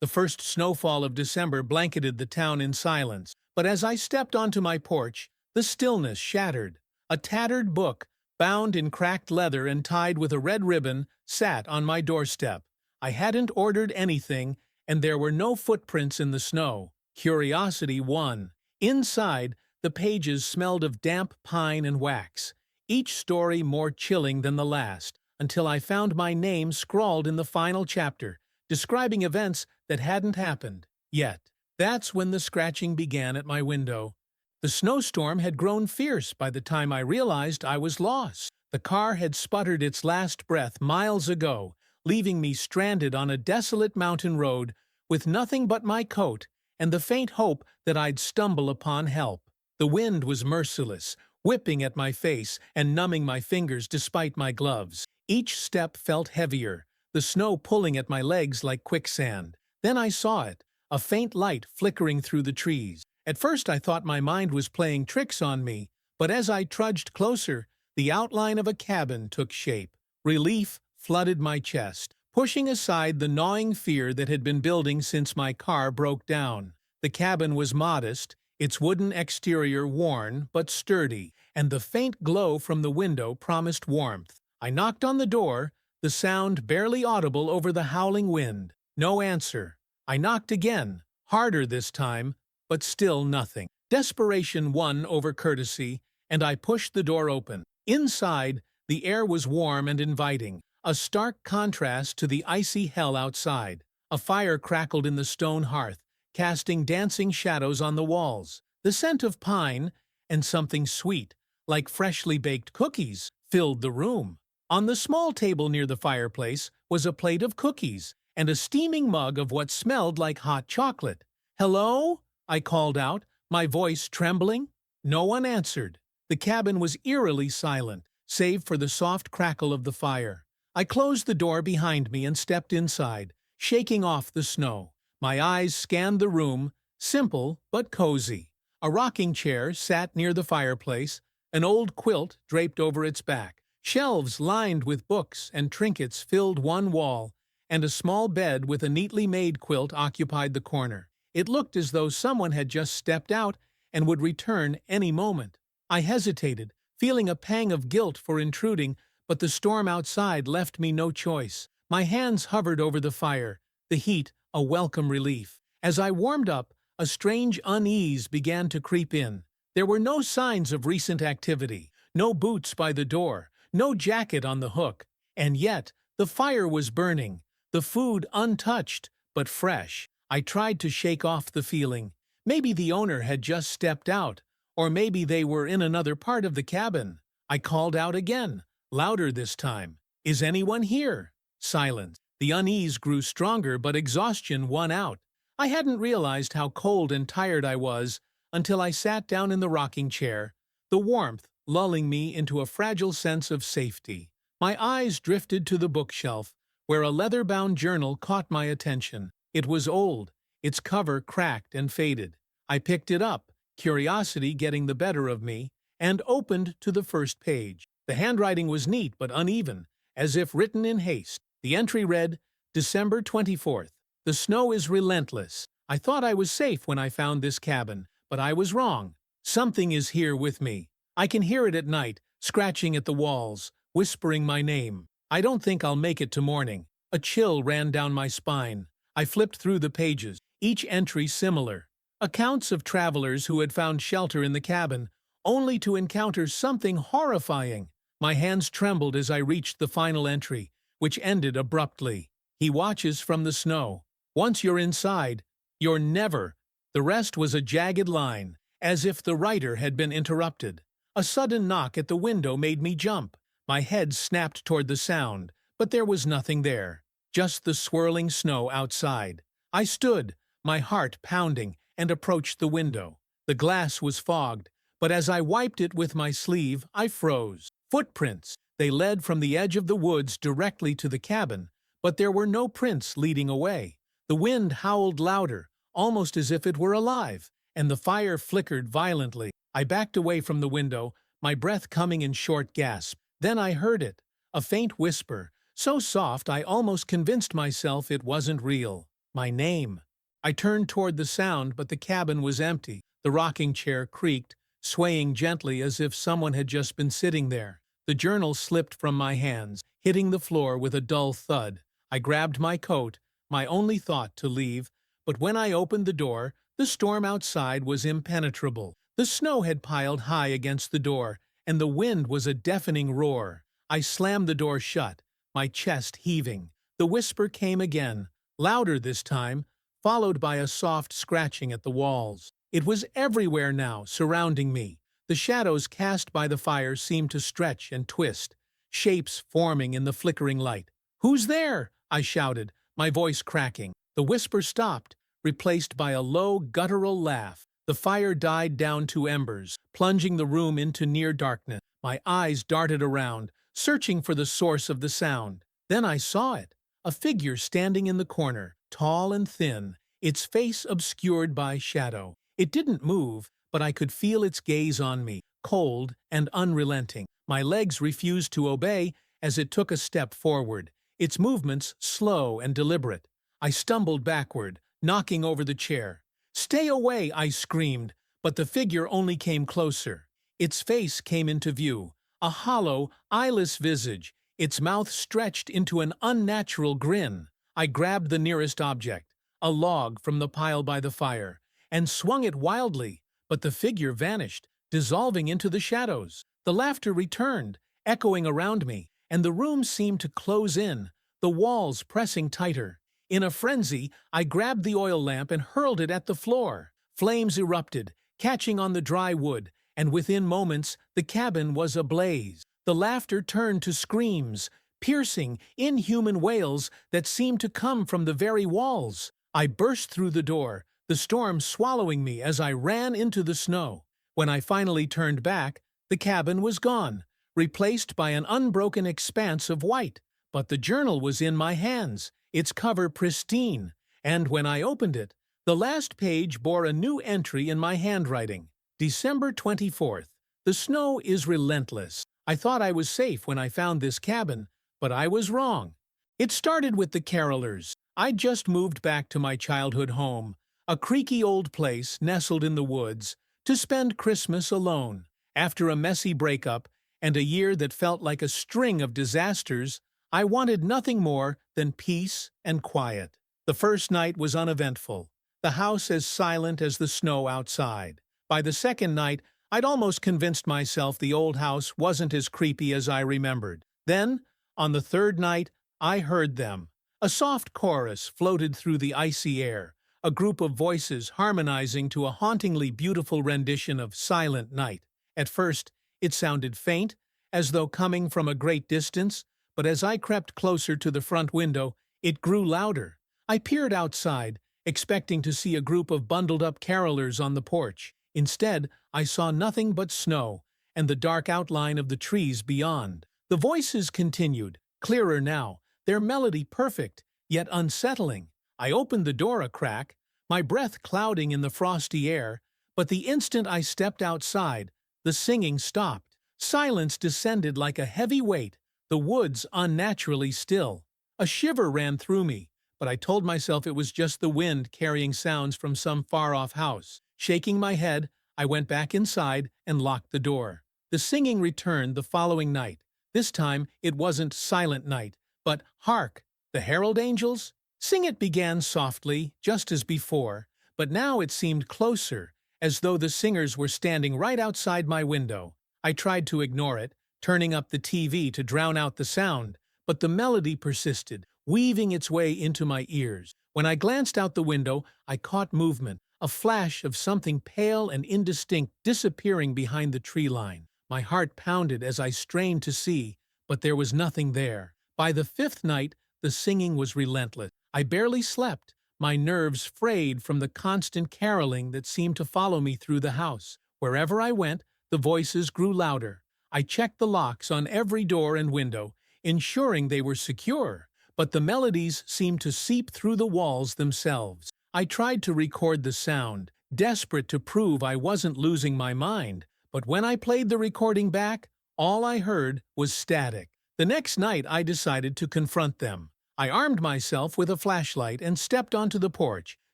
The first snowfall of December blanketed the town in silence, but as I stepped onto my porch, the stillness shattered. A tattered book, bound in cracked leather and tied with a red ribbon, sat on my doorstep. I hadn't ordered anything, and there were no footprints in the snow. Curiosity won. Inside, the pages smelled of damp pine and wax, each story more chilling than the last, until I found my name scrawled in the final chapter, describing events that hadn't happened yet. That's when the scratching began at my window. The snowstorm had grown fierce by the time I realized I was lost. The car had sputtered its last breath miles ago, leaving me stranded on a desolate mountain road with nothing but my coat and the faint hope that I'd stumble upon help. The wind was merciless, whipping at my face and numbing my fingers despite my gloves. Each step felt heavier, the snow pulling at my legs like quicksand. Then I saw it, a faint light flickering through the trees. At first I thought my mind was playing tricks on me, but as I trudged closer, the outline of a cabin took shape. Relief flooded my chest, pushing aside the gnawing fear that had been building since my car broke down. The cabin was modest, its wooden exterior worn but sturdy, and the faint glow from the window promised warmth. I knocked on the door, the sound barely audible over the howling wind. No answer. I knocked again, harder this time, but still nothing. Desperation won over courtesy, and I pushed the door open. Inside, the air was warm and inviting, a stark contrast to the icy hell outside. A fire crackled in the stone hearth, casting dancing shadows on the walls. The scent of pine, and something sweet, like freshly baked cookies, filled the room. On the small table near the fireplace was a plate of cookies and a steaming mug of what smelled like hot chocolate. "Hello?" I called out, my voice trembling. No one answered. The cabin was eerily silent, save for the soft crackle of the fire. I closed the door behind me and stepped inside, shaking off the snow. My eyes scanned the room, simple but cozy. A rocking chair sat near the fireplace, an old quilt draped over its back. Shelves lined with books and trinkets filled one wall, and a small bed with a neatly made quilt occupied the corner. It looked as though someone had just stepped out and would return any moment. I hesitated, feeling a pang of guilt for intruding, but the storm outside left me no choice. My hands hovered over the fire, the heat a welcome relief. As I warmed up, a strange unease began to creep in. There were no signs of recent activity, no boots by the door, no jacket on the hook, and yet the fire was burning, the food untouched but fresh. I tried to shake off the feeling. Maybe the owner had just stepped out, or maybe they were in another part of the cabin. I called out again, louder this time. "Is anyone here?" Silence. The unease grew stronger, but exhaustion won out. I hadn't realized how cold and tired I was until I sat down in the rocking chair, the warmth lulling me into a fragile sense of safety. My eyes drifted to the bookshelf, where a leather-bound journal caught my attention. It was old, its cover cracked and faded. I picked it up, curiosity getting the better of me, and opened to the first page. The handwriting was neat but uneven, as if written in haste. The entry read, "December 24th. The snow is relentless. I thought I was safe when I found this cabin, but I was wrong. Something is here with me. I can hear it at night, scratching at the walls, whispering my name. I don't think I'll make it to morning." A chill ran down my spine. I flipped through the pages, each entry similar. Accounts of travelers who had found shelter in the cabin, only to encounter something horrifying. My hands trembled as I reached the final entry, which ended abruptly. "He watches from the snow. Once you're inside, you're never." The rest was a jagged line, as if the writer had been interrupted. A sudden knock at the window made me jump. My head snapped toward the sound, but there was nothing there, just the swirling snow outside. I stood, my heart pounding, and approached the window. The glass was fogged, but as I wiped it with my sleeve, I froze. Footprints. They led from the edge of the woods directly to the cabin, but there were no prints leading away. The wind howled louder, almost as if it were alive, and the fire flickered violently. I backed away from the window, my breath coming in short gasps. Then I heard it, a faint whisper, so soft I almost convinced myself it wasn't real. My name. I turned toward the sound, but the cabin was empty. The rocking chair creaked, swaying gently as if someone had just been sitting there. The journal slipped from my hands, hitting the floor with a dull thud. I grabbed my coat, my only thought to leave, but when I opened the door, the storm outside was impenetrable. The snow had piled high against the door, and the wind was a deafening roar. I slammed the door shut, my chest heaving. The whisper came again, louder this time, followed by a soft scratching at the walls. It was everywhere now, surrounding me. The shadows cast by the fire seemed to stretch and twist, shapes forming in the flickering light. "Who's there?" I shouted, my voice cracking. The whisper stopped, replaced by a low, guttural laugh. The fire died down to embers, plunging the room into near darkness. My eyes darted around, searching for the source of the sound. Then I saw it, a figure standing in the corner, tall and thin, its face obscured by shadow. It didn't move, but I could feel its gaze on me, cold and unrelenting. My legs refused to obey as it took a step forward, its movements slow and deliberate. I stumbled backward, knocking over the chair. "Stay away!" I screamed, but the figure only came closer. Its face came into view, a hollow, eyeless visage, its mouth stretched into an unnatural grin. I grabbed the nearest object, a log from the pile by the fire, and swung it wildly, but the figure vanished, dissolving into the shadows. The laughter returned, echoing around me, and the room seemed to close in, the walls pressing tighter. In a frenzy, I grabbed the oil lamp and hurled it at the floor. Flames erupted, catching on the dry wood, and within moments the cabin was ablaze. The laughter turned to screams, piercing, inhuman wails that seemed to come from the very walls. I burst through the door, the storm swallowing me as I ran into the snow. When I finally turned back, the cabin was gone, replaced by an unbroken expanse of white. But the journal was in my hands, its cover pristine, and when I opened it, the last page bore a new entry in my handwriting. December 24th. The snow is relentless. I thought I was safe when I found this cabin, but I was wrong. It started with the carolers. I'd just moved back to my childhood home, a creaky old place nestled in the woods, to spend Christmas alone. After a messy breakup and a year that felt like a string of disasters, I wanted nothing more than peace and quiet. The first night was uneventful, the house as silent as the snow outside. By the second night, I'd almost convinced myself the old house wasn't as creepy as I remembered. Then, on the third night, I heard them. A soft chorus floated through the icy air, a group of voices harmonizing to a hauntingly beautiful rendition of Silent Night. At first, it sounded faint, as though coming from a great distance, but as I crept closer to the front window, it grew louder. I peered outside, expecting to see a group of bundled-up carolers on the porch. Instead, I saw nothing but snow and the dark outline of the trees beyond. The voices continued, clearer now, their melody perfect, yet unsettling. I opened the door a crack, my breath clouding in the frosty air, but the instant I stepped outside, the singing stopped. Silence descended like a heavy weight, the woods unnaturally still. A shiver ran through me, but I told myself it was just the wind carrying sounds from some far-off house. Shaking my head, I went back inside and locked the door. The singing returned the following night. This time, it wasn't Silent Night, but hark, the herald angels? Sing It began softly, just as before, but now it seemed closer, as though the singers were standing right outside my window. I tried to ignore it, turning up the TV to drown out the sound, but the melody persisted, weaving its way into my ears. When I glanced out the window, I caught movement, a flash of something pale and indistinct disappearing behind the tree line. My heart pounded as I strained to see, but there was nothing there. By the fifth night, the singing was relentless. I barely slept, my nerves frayed from the constant caroling that seemed to follow me through the house. Wherever I went, the voices grew louder. I checked the locks on every door and window, ensuring they were secure, but the melodies seemed to seep through the walls themselves. I tried to record the sound, desperate to prove I wasn't losing my mind, but when I played the recording back, all I heard was static. The next night I decided to confront them. I armed myself with a flashlight and stepped onto the porch,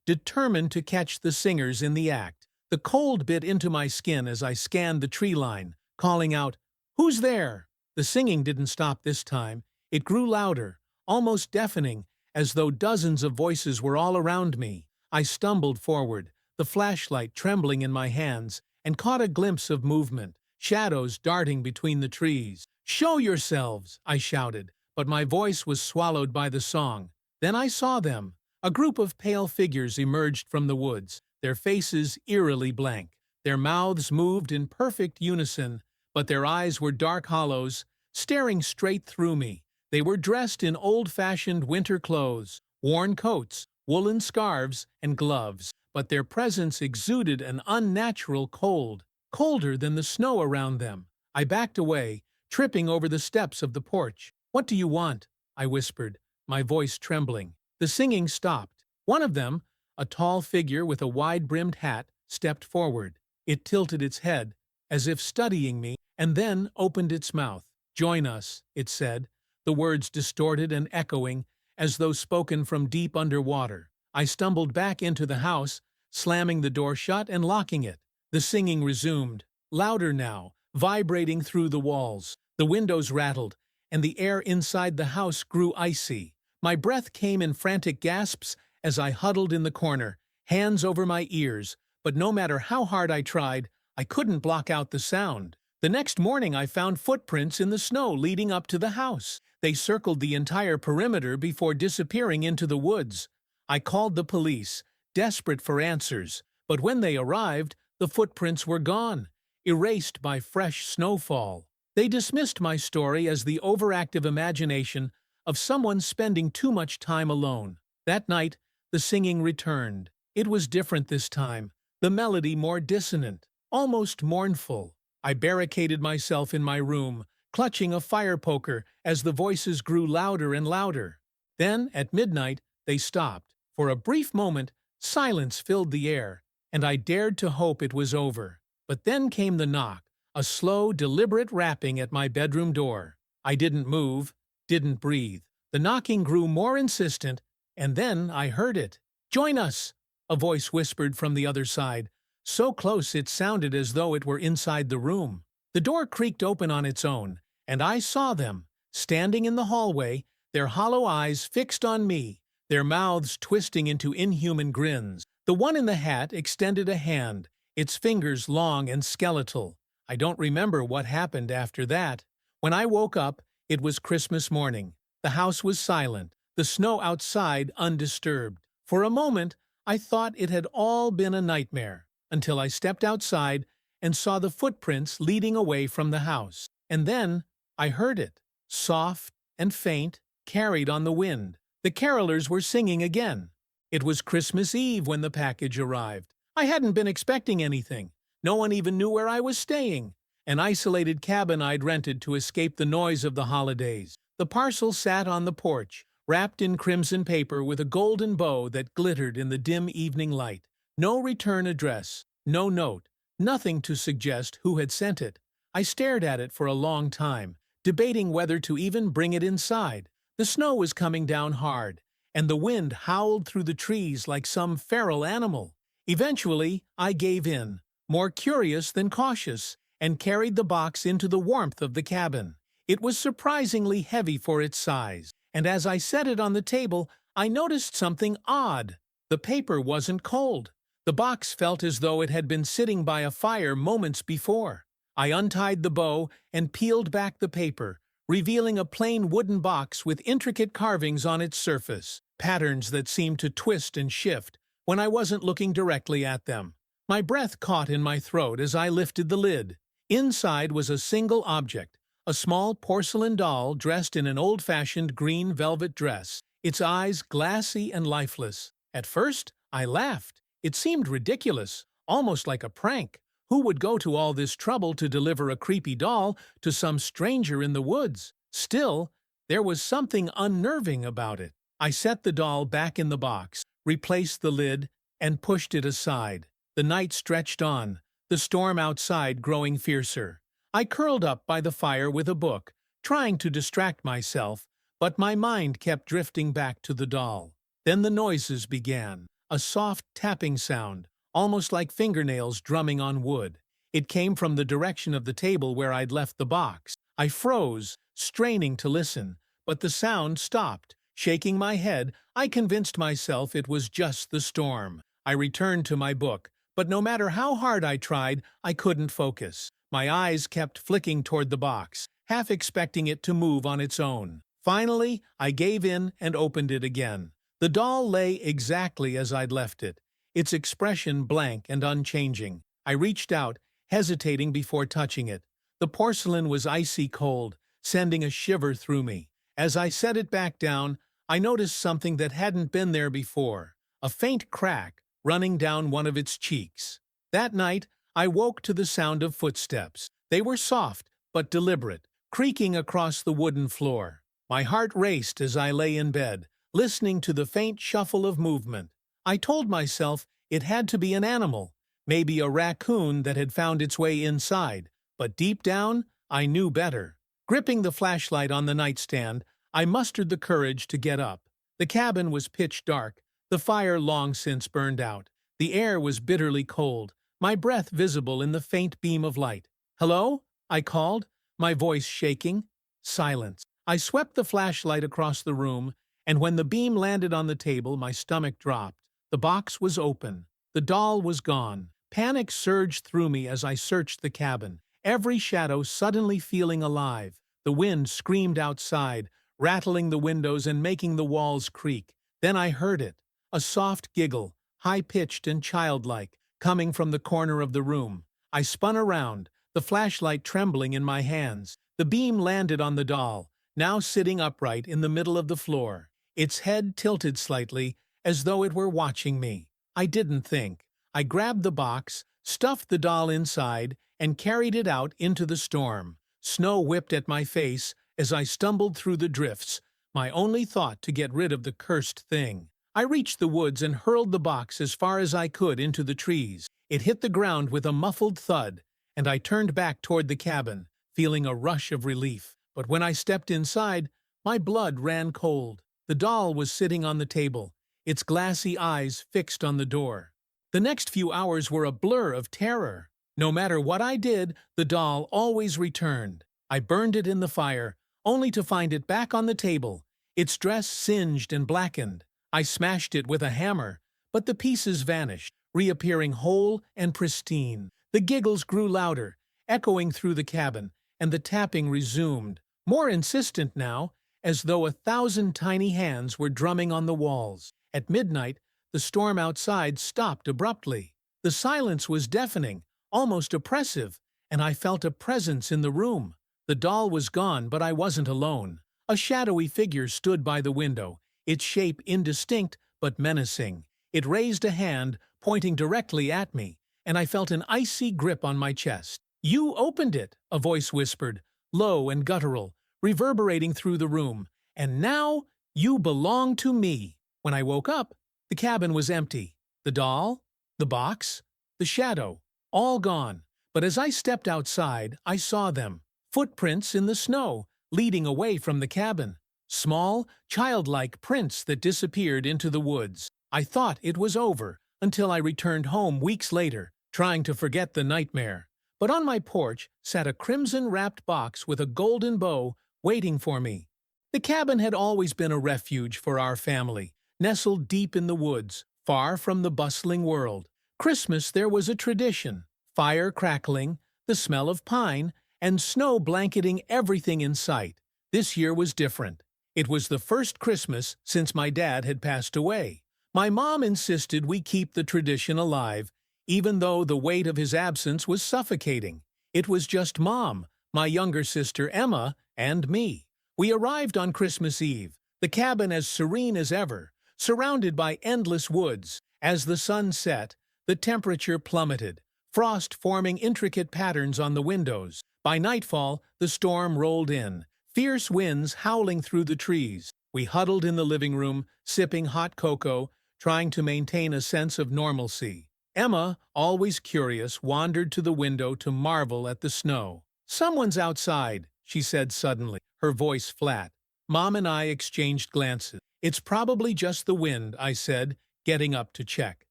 determined to catch the singers in the act. The cold bit into my skin as I scanned the tree line, calling out, "Who's there?" The singing didn't stop this time. It grew louder, almost deafening, as though dozens of voices were all around me. I stumbled forward, the flashlight trembling in my hands, and caught a glimpse of movement, shadows darting between the trees. "Show yourselves!" I shouted, but my voice was swallowed by the song. Then I saw them. A group of pale figures emerged from the woods, their faces eerily blank. Their mouths moved in perfect unison, but their eyes were dark hollows, staring straight through me. They were dressed in old-fashioned winter clothes, worn coats, woolen scarves, and gloves, but their presence exuded an unnatural cold, colder than the snow around them. I backed away, tripping over the steps of the porch. "What do you want?" I whispered, my voice trembling. The singing stopped. One of them, a tall figure with a wide-brimmed hat, stepped forward. It tilted its head, as if studying me, and then opened its mouth. "Join us," it said, the words distorted and echoing, as though spoken from deep underwater. I stumbled back into the house, slamming the door shut and locking it. The singing resumed, louder now, vibrating through the walls. The windows rattled, and the air inside the house grew icy. My breath came in frantic gasps as I huddled in the corner, hands over my ears, but no matter how hard I tried, I couldn't block out the sound. The next morning I found footprints in the snow leading up to the house. They circled the entire perimeter before disappearing into the woods. I called the police, desperate for answers, but when they arrived, the footprints were gone, erased by fresh snowfall. They dismissed my story as the overactive imagination of someone spending too much time alone. That night, the singing returned. It was different this time, the melody more dissonant, almost mournful. I barricaded myself in my room, clutching a fire poker as the voices grew louder and louder. Then, at midnight, they stopped. For a brief moment, silence filled the air, and I dared to hope it was over. But then came the knock, a slow, deliberate rapping at my bedroom door. I didn't move, didn't breathe. The knocking grew more insistent, and then I heard it. "Join us!" a voice whispered from the other side, so close it sounded as though it were inside the room. The door creaked open on its own, and I saw them, standing in the hallway, their hollow eyes fixed on me, their mouths twisting into inhuman grins. The one in the hat extended a hand, its fingers long and skeletal. I don't remember what happened after that. When I woke up, it was Christmas morning. The house was silent, the snow outside undisturbed. For a moment, I thought it had all been a nightmare, until I stepped outside and saw the footprints leading away from the house. And then I heard it, soft and faint, carried on the wind. The carolers were singing again. It was Christmas Eve when the package arrived. I hadn't been expecting anything. No one even knew where I was staying. An isolated cabin I'd rented to escape the noise of the holidays. The parcel sat on the porch, wrapped in crimson paper with a golden bow that glittered in the dim evening light. No return address, no note, nothing to suggest who had sent it. I stared at it for a long time, debating whether to even bring it inside. The snow was coming down hard, and the wind howled through the trees like some feral animal. Eventually, I gave in, more curious than cautious, and carried the box into the warmth of the cabin. It was surprisingly heavy for its size, and as I set it on the table, I noticed something odd. The paper wasn't cold. The box felt as though it had been sitting by a fire moments before. I untied the bow and peeled back the paper, revealing a plain wooden box with intricate carvings on its surface, patterns that seemed to twist and shift when I wasn't looking directly at them. My breath caught in my throat as I lifted the lid. Inside was a single object, a small porcelain doll dressed in an old-fashioned green velvet dress, its eyes glassy and lifeless. At first, I laughed. It seemed ridiculous, almost like a prank. Who would go to all this trouble to deliver a creepy doll to some stranger in the woods? Still, there was something unnerving about it. I set the doll back in the box, replaced the lid, and pushed it aside. The night stretched on, the storm outside growing fiercer. I curled up by the fire with a book, trying to distract myself, But my mind kept drifting back to the doll. Then the noises began. A soft tapping sound, almost like fingernails drumming on wood. It came from the direction of the table where I'd left the box. I froze, straining to listen, but the sound stopped. Shaking my head, I convinced myself it was just the storm. I returned to my book, but no matter how hard I tried, I couldn't focus. My eyes kept flicking toward the box, half expecting it to move on its own. Finally, I gave in and opened it again. The doll lay exactly as I'd left it, its expression blank and unchanging. I reached out, hesitating before touching it. The porcelain was icy cold, sending a shiver through me. As I set it back down, I noticed something that hadn't been there before, a faint crack running down one of its cheeks. That night, I woke to the sound of footsteps. They were soft, but deliberate, creaking across the wooden floor. My heart raced as I lay in bed, listening to the faint shuffle of movement. I told myself it had to be an animal, maybe a raccoon that had found its way inside, but deep down, I knew better. Gripping the flashlight on the nightstand, I mustered the courage to get up. The cabin was pitch dark, the fire long since burned out. The air was bitterly cold, my breath visible in the faint beam of light. "Hello?" I called, my voice shaking. Silence. I swept the flashlight across the room, and when the beam landed on the table, my stomach dropped. The box was open. The doll was gone. Panic surged through me as I searched the cabin, every shadow suddenly feeling alive. The wind screamed outside, rattling the windows and making the walls creak. Then I heard it, a soft giggle, high-pitched and childlike, coming from the corner of the room. I spun around, the flashlight trembling in my hands. The beam landed on the doll, now sitting upright in the middle of the floor. Its head tilted slightly, as though it were watching me. I didn't think. I grabbed the box, stuffed the doll inside, and carried it out into the storm. Snow whipped at my face as I stumbled through the drifts, my only thought to get rid of the cursed thing. I reached the woods and hurled the box as far as I could into the trees. It hit the ground with a muffled thud, and I turned back toward the cabin, feeling a rush of relief. But when I stepped inside, my blood ran cold. The doll was sitting on the table, its glassy eyes fixed on the door. The next few hours were a blur of terror. No matter what I did, the doll always returned. I burned it in the fire, only to find it back on the table, its dress singed and blackened. I smashed it with a hammer, but the pieces vanished, reappearing whole and pristine. The giggles grew louder, echoing through the cabin, and the tapping resumed, more insistent now, as though 1,000 tiny hands were drumming on the walls. At midnight, the storm outside stopped abruptly. The silence was deafening, almost oppressive, and I felt a presence in the room. The doll was gone, but I wasn't alone. A shadowy figure stood by the window, its shape indistinct but menacing. It raised a hand, pointing directly at me, and I felt an icy grip on my chest. "You opened it," a voice whispered, low and guttural, reverberating through the room. "And now you belong to me." When I woke up, the cabin was empty. The doll, the box, the shadow, all gone. But as I stepped outside, I saw them. Footprints in the snow, leading away from the cabin. Small, childlike prints that disappeared into the woods. I thought it was over, until I returned home weeks later, trying to forget the nightmare. But on my porch sat a crimson-wrapped box with a golden bow waiting for me. The cabin had always been a refuge for our family, nestled deep in the woods, far from the bustling world. Christmas there was a tradition, fire crackling, the smell of pine, and snow blanketing everything in sight. This year was different. It was the first Christmas since my dad had passed away. My mom insisted we keep the tradition alive, even though the weight of his absence was suffocating. It was just Mom, my younger sister Emma, and me. We arrived on Christmas Eve, the cabin as serene as ever, surrounded by endless woods. As the sun set, the temperature plummeted, frost forming intricate patterns on the windows. By nightfall, the storm rolled in, fierce winds howling through the trees. We huddled in the living room, sipping hot cocoa, trying to maintain a sense of normalcy. Emma, always curious, wandered to the window to marvel at the snow. "Someone's outside," she said suddenly, her voice flat. Mom and I exchanged glances. It's probably just the wind, I said, getting up to check.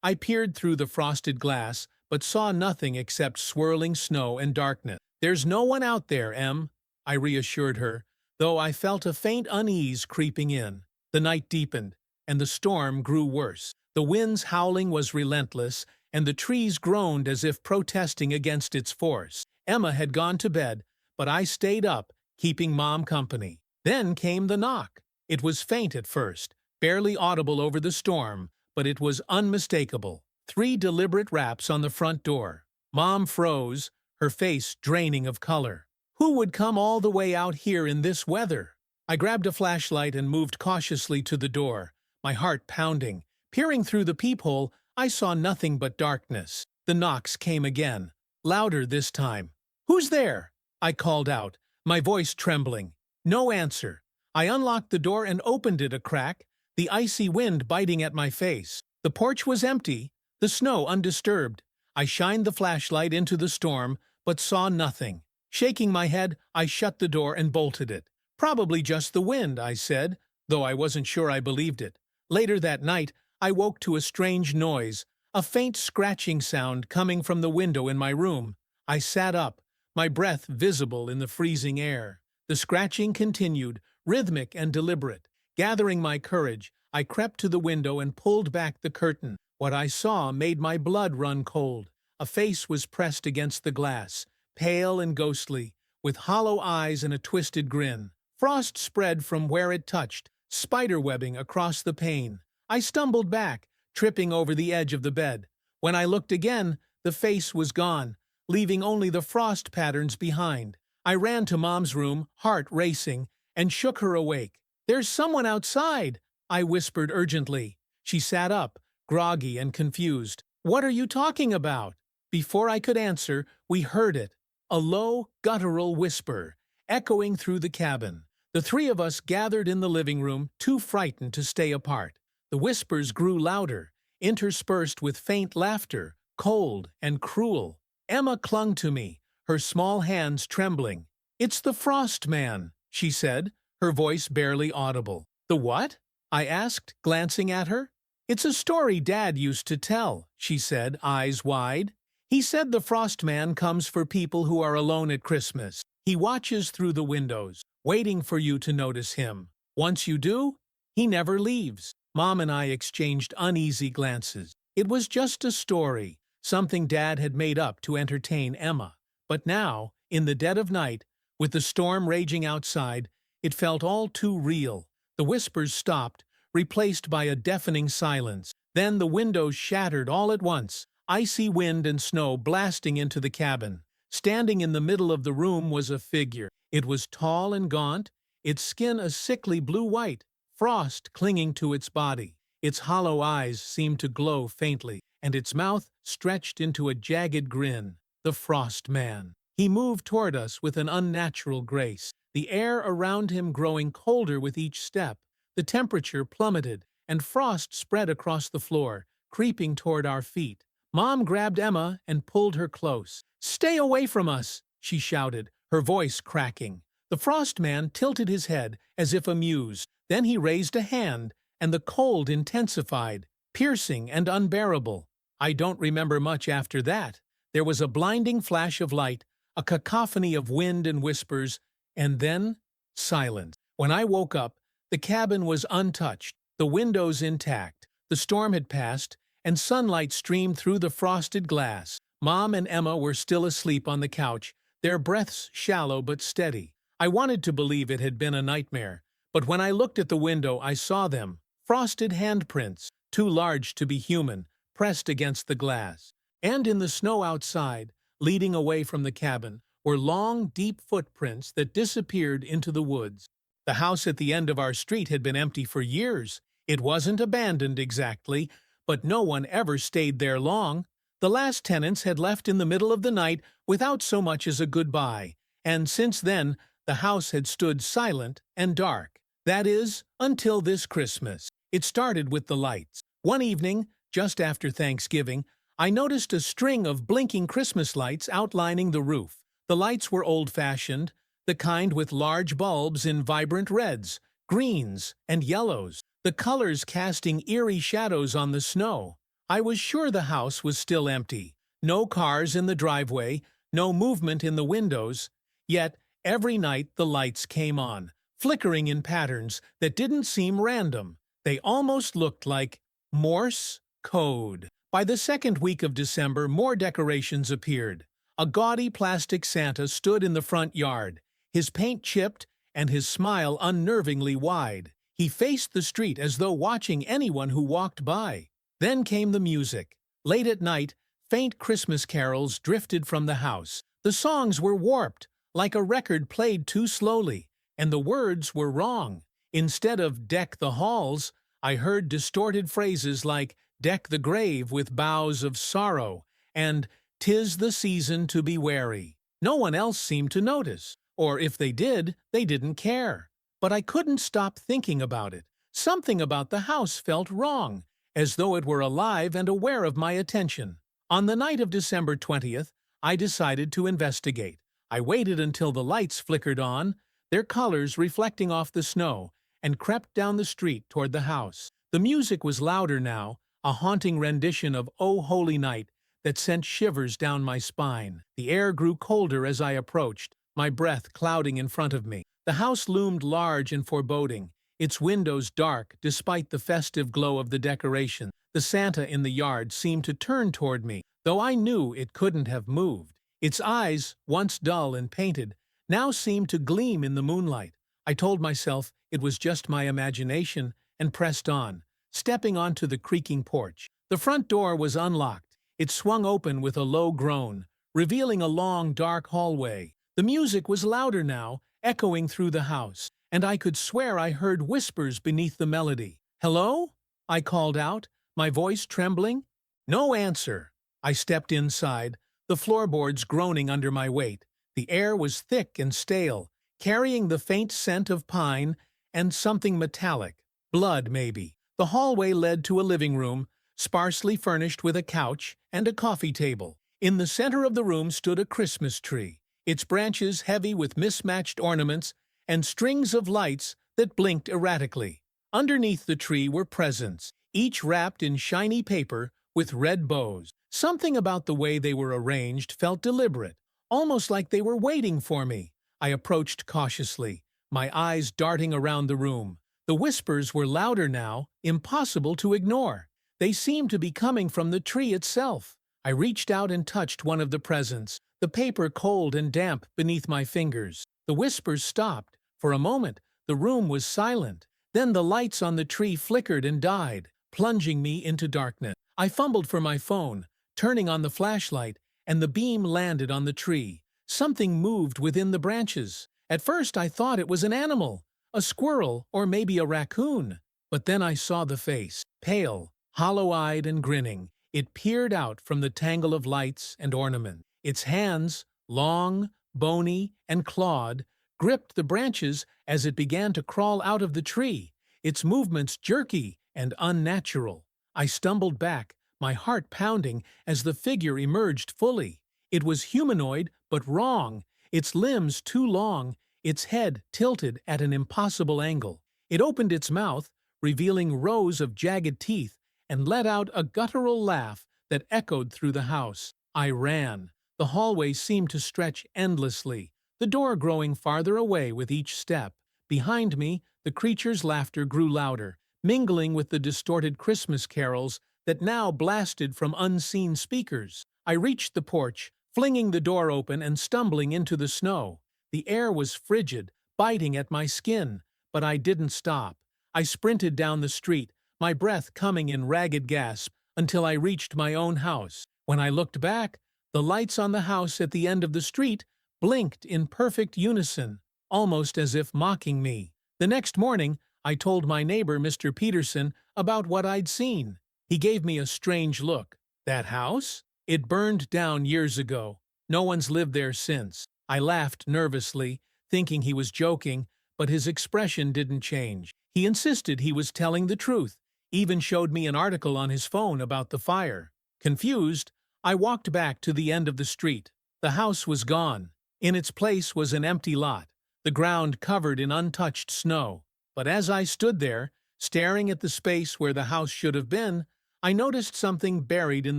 I peered through the frosted glass, but saw nothing except swirling snow and darkness. There's no one out there, Em, I reassured her, though I felt a faint unease creeping in. The night deepened, and the storm grew worse. The wind's howling was relentless, and the trees groaned as if protesting against its force. Emma had gone to bed, but I stayed up, keeping Mom company. Then came the knock. It was faint at first, barely audible over the storm, but it was unmistakable. 3 deliberate raps on the front door. Mom froze, her face draining of color. Who would come all the way out here in this weather? I grabbed a flashlight and moved cautiously to the door, my heart pounding. Peering through the peephole, I saw nothing but darkness. The knocks came again, louder this time. "Who's there?" I called out, my voice trembling. No answer. I unlocked the door and opened it a crack, the icy wind biting at my face. The porch was empty, the snow undisturbed. I shined the flashlight into the storm, but saw nothing. Shaking my head, I shut the door and bolted it. Probably just the wind, I said, though I wasn't sure I believed it. Later that night, I woke to a strange noise, a faint scratching sound coming from the window in my room. I sat up, my breath visible in the freezing air. The scratching continued, rhythmic and deliberate. Gathering my courage, I crept to the window and pulled back the curtain. What I saw made my blood run cold. A face was pressed against the glass, pale and ghostly, with hollow eyes and a twisted grin. Frost spread from where it touched, spiderwebbing across the pane. I stumbled back, tripping over the edge of the bed. When I looked again, the face was gone, leaving only the frost patterns behind. I ran to Mom's room, heart racing, and shook her awake. "There's someone outside," I whispered urgently. She sat up, groggy and confused. "What are you talking about?" Before I could answer, we heard it, a low, guttural whisper, echoing through the cabin. The 3 of us gathered in the living room, too frightened to stay apart. The whispers grew louder, interspersed with faint laughter, cold and cruel. Emma clung to me, her small hands trembling. "It's the Frost Man," she said, her voice barely audible. "The what?" I asked, glancing at her. "It's a story Dad used to tell," she said, eyes wide. "He said the Frost Man comes for people who are alone at Christmas. He watches through the windows, waiting for you to notice him. Once you do, he never leaves." Mom and I exchanged uneasy glances. It was just a story, something Dad had made up to entertain Emma. But now, in the dead of night, with the storm raging outside, it felt all too real. The whispers stopped, replaced by a deafening silence. Then the windows shattered all at once, icy wind and snow blasting into the cabin. Standing in the middle of the room was a figure. It was tall and gaunt, its skin a sickly blue-white, frost clinging to its body. Its hollow eyes seemed to glow faintly, and its mouth stretched into a jagged grin. The Frost Man. He moved toward us with an unnatural grace, the air around him growing colder with each step. The temperature plummeted, and frost spread across the floor, creeping toward our feet. Mom grabbed Emma and pulled her close. "Stay away from us," she shouted, her voice cracking. The Frost Man tilted his head, as if amused. Then he raised a hand, and the cold intensified, piercing and unbearable. I don't remember much after that. There was a blinding flash of light, a cacophony of wind and whispers, and then silence. When I woke up, the cabin was untouched, the windows intact. The storm had passed, and sunlight streamed through the frosted glass. Mom and Emma were still asleep on the couch, their breaths shallow but steady. I wanted to believe it had been a nightmare, but when I looked at the window I saw them, frosted handprints, too large to be human, pressed against the glass. And in the snow outside, leading away from the cabin, were long, deep footprints that disappeared into the woods. The house at the end of our street had been empty for years. It wasn't abandoned exactly, but no one ever stayed there long. The last tenants had left in the middle of the night without so much as a goodbye, and since then the house had stood silent and dark. That is, until this Christmas. It started with the lights. One evening, just after Thanksgiving, I noticed a string of blinking Christmas lights outlining the roof. The lights were old-fashioned, the kind with large bulbs in vibrant reds, greens, and yellows, the colors casting eerie shadows on the snow. I was sure the house was still empty. No cars in the driveway, no movement in the windows. Yet, every night the lights came on, flickering in patterns that didn't seem random. They almost looked like Morse code. By the second week of December, more decorations appeared. A gaudy plastic Santa stood in the front yard, his paint chipped and his smile unnervingly wide. He faced the street as though watching anyone who walked by. Then came the music. Late at night, faint Christmas carols drifted from the house. The songs were warped, like a record played too slowly, and the words were wrong. Instead of "deck the halls," I heard distorted phrases like "deck the grave with boughs of sorrow" and "'tis the season to be wary." No one else seemed to notice, or if they did, they didn't care. But I couldn't stop thinking about it. Something about the house felt wrong, as though it were alive and aware of my attention. On the night of December 20th, I decided to investigate. I waited until the lights flickered on, their colors reflecting off the snow, and crept down the street toward the house. The music was louder now, a haunting rendition of "O Holy Night" that sent shivers down my spine. The air grew colder as I approached, my breath clouding in front of me. The house loomed large and foreboding, its windows dark despite the festive glow of the decoration. The Santa in the yard seemed to turn toward me, though I knew it couldn't have moved. Its eyes, once dull and painted, now seemed to gleam in the moonlight. I told myself it was just my imagination and pressed on, stepping onto the creaking porch. The front door was unlocked. It swung open with a low groan, revealing a long, dark hallway. The music was louder now, echoing through the house, and I could swear I heard whispers beneath the melody. "Hello?" I called out, my voice trembling. No answer. I stepped inside, the floorboards groaning under my weight. The air was thick and stale, carrying the faint scent of pine and something metallic. Blood, maybe. The hallway led to a living room, sparsely furnished with a couch and a coffee table. In the center of the room stood a Christmas tree, its branches heavy with mismatched ornaments and strings of lights that blinked erratically. Underneath the tree were presents, each wrapped in shiny paper with red bows. Something about the way they were arranged felt deliberate, almost like they were waiting for me. I approached cautiously, my eyes darting around the room. The whispers were louder now, impossible to ignore. They seemed to be coming from the tree itself. I reached out and touched one of the presents, the paper cold and damp beneath my fingers. The whispers stopped. For a moment, the room was silent. Then the lights on the tree flickered and died, plunging me into darkness. I fumbled for my phone, turning on the flashlight, and the beam landed on the tree. Something moved within the branches. At first I thought it was an animal, a squirrel or maybe a raccoon. But then I saw the face, pale, hollow-eyed and grinning. It peered out from the tangle of lights and ornaments. Its hands, long, bony, and clawed, gripped the branches as it began to crawl out of the tree, its movements jerky and unnatural. I stumbled back, my heart pounding as the figure emerged fully. It was humanoid, but wrong, its limbs too long, its head tilted at an impossible angle. It opened its mouth, revealing rows of jagged teeth, and let out a guttural laugh that echoed through the house. I ran. The hallway seemed to stretch endlessly, the door growing farther away with each step. Behind me, the creature's laughter grew louder, mingling with the distorted Christmas carols that now blasted from unseen speakers. I reached the porch, flinging the door open and stumbling into the snow. The air was frigid, biting at my skin, but I didn't stop. I sprinted down the street, my breath coming in ragged gasps, until I reached my own house. When I looked back, the lights on the house at the end of the street blinked in perfect unison, almost as if mocking me. The next morning, I told my neighbor, Mr. Peterson, about what I'd seen. He gave me a strange look. "That house? It burned down years ago. No one's lived there since." I laughed nervously, thinking he was joking, but his expression didn't change. He insisted he was telling the truth, even showed me an article on his phone about the fire. Confused, I walked back to the end of the street. The house was gone. In its place was an empty lot. the ground covered in untouched snow. But as I stood there, staring at the space where the house should have been, I noticed something buried in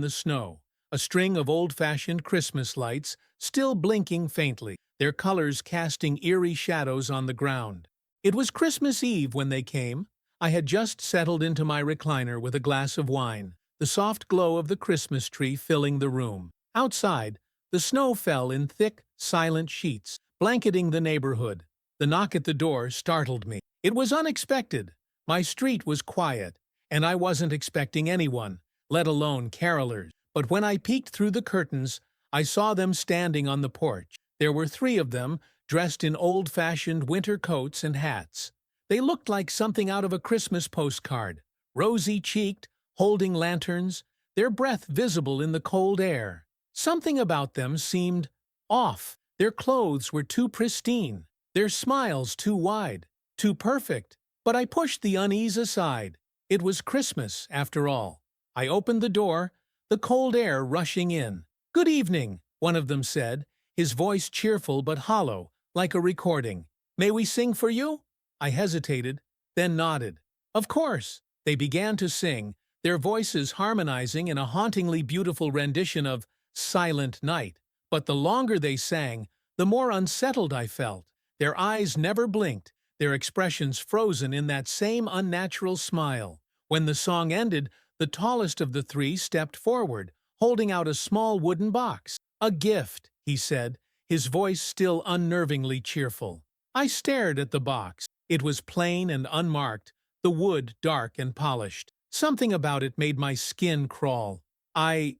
the snow. A string of old-fashioned Christmas lights, still blinking faintly, their colors casting eerie shadows on the ground. It was Christmas Eve when they came. I had just settled into my recliner with a glass of wine, the soft glow of the Christmas tree filling the room. Outside, the snow fell in thick, silent sheets, blanketing the neighborhood. The knock at the door startled me. It was unexpected. My street was quiet, and I wasn't expecting anyone, let alone carolers. But when I peeked through the curtains, I saw them standing on the porch. There were 3 of them, dressed in old-fashioned winter coats and hats. They looked like something out of a Christmas postcard, rosy-cheeked, holding lanterns, their breath visible in the cold air. Something about them seemed off. Their clothes were too pristine, their smiles too wide, too perfect. But I pushed the unease aside. It was Christmas, after all. I opened the door, the cold air rushing in. "Good evening," one of them said, his voice cheerful but hollow, like a recording. "May we sing for you?" I hesitated, then nodded. Of course. They began to sing, their voices harmonizing in a hauntingly beautiful rendition of Silent Night. But the longer they sang, the more unsettled I felt. Their eyes never blinked, their expressions frozen in that same unnatural smile. When the song ended, the tallest of the 3 stepped forward, holding out a small wooden box. "A gift," he said, his voice still unnervingly cheerful. I stared at the box. It was plain and unmarked, the wood dark and polished. Something about it made my skin crawl. I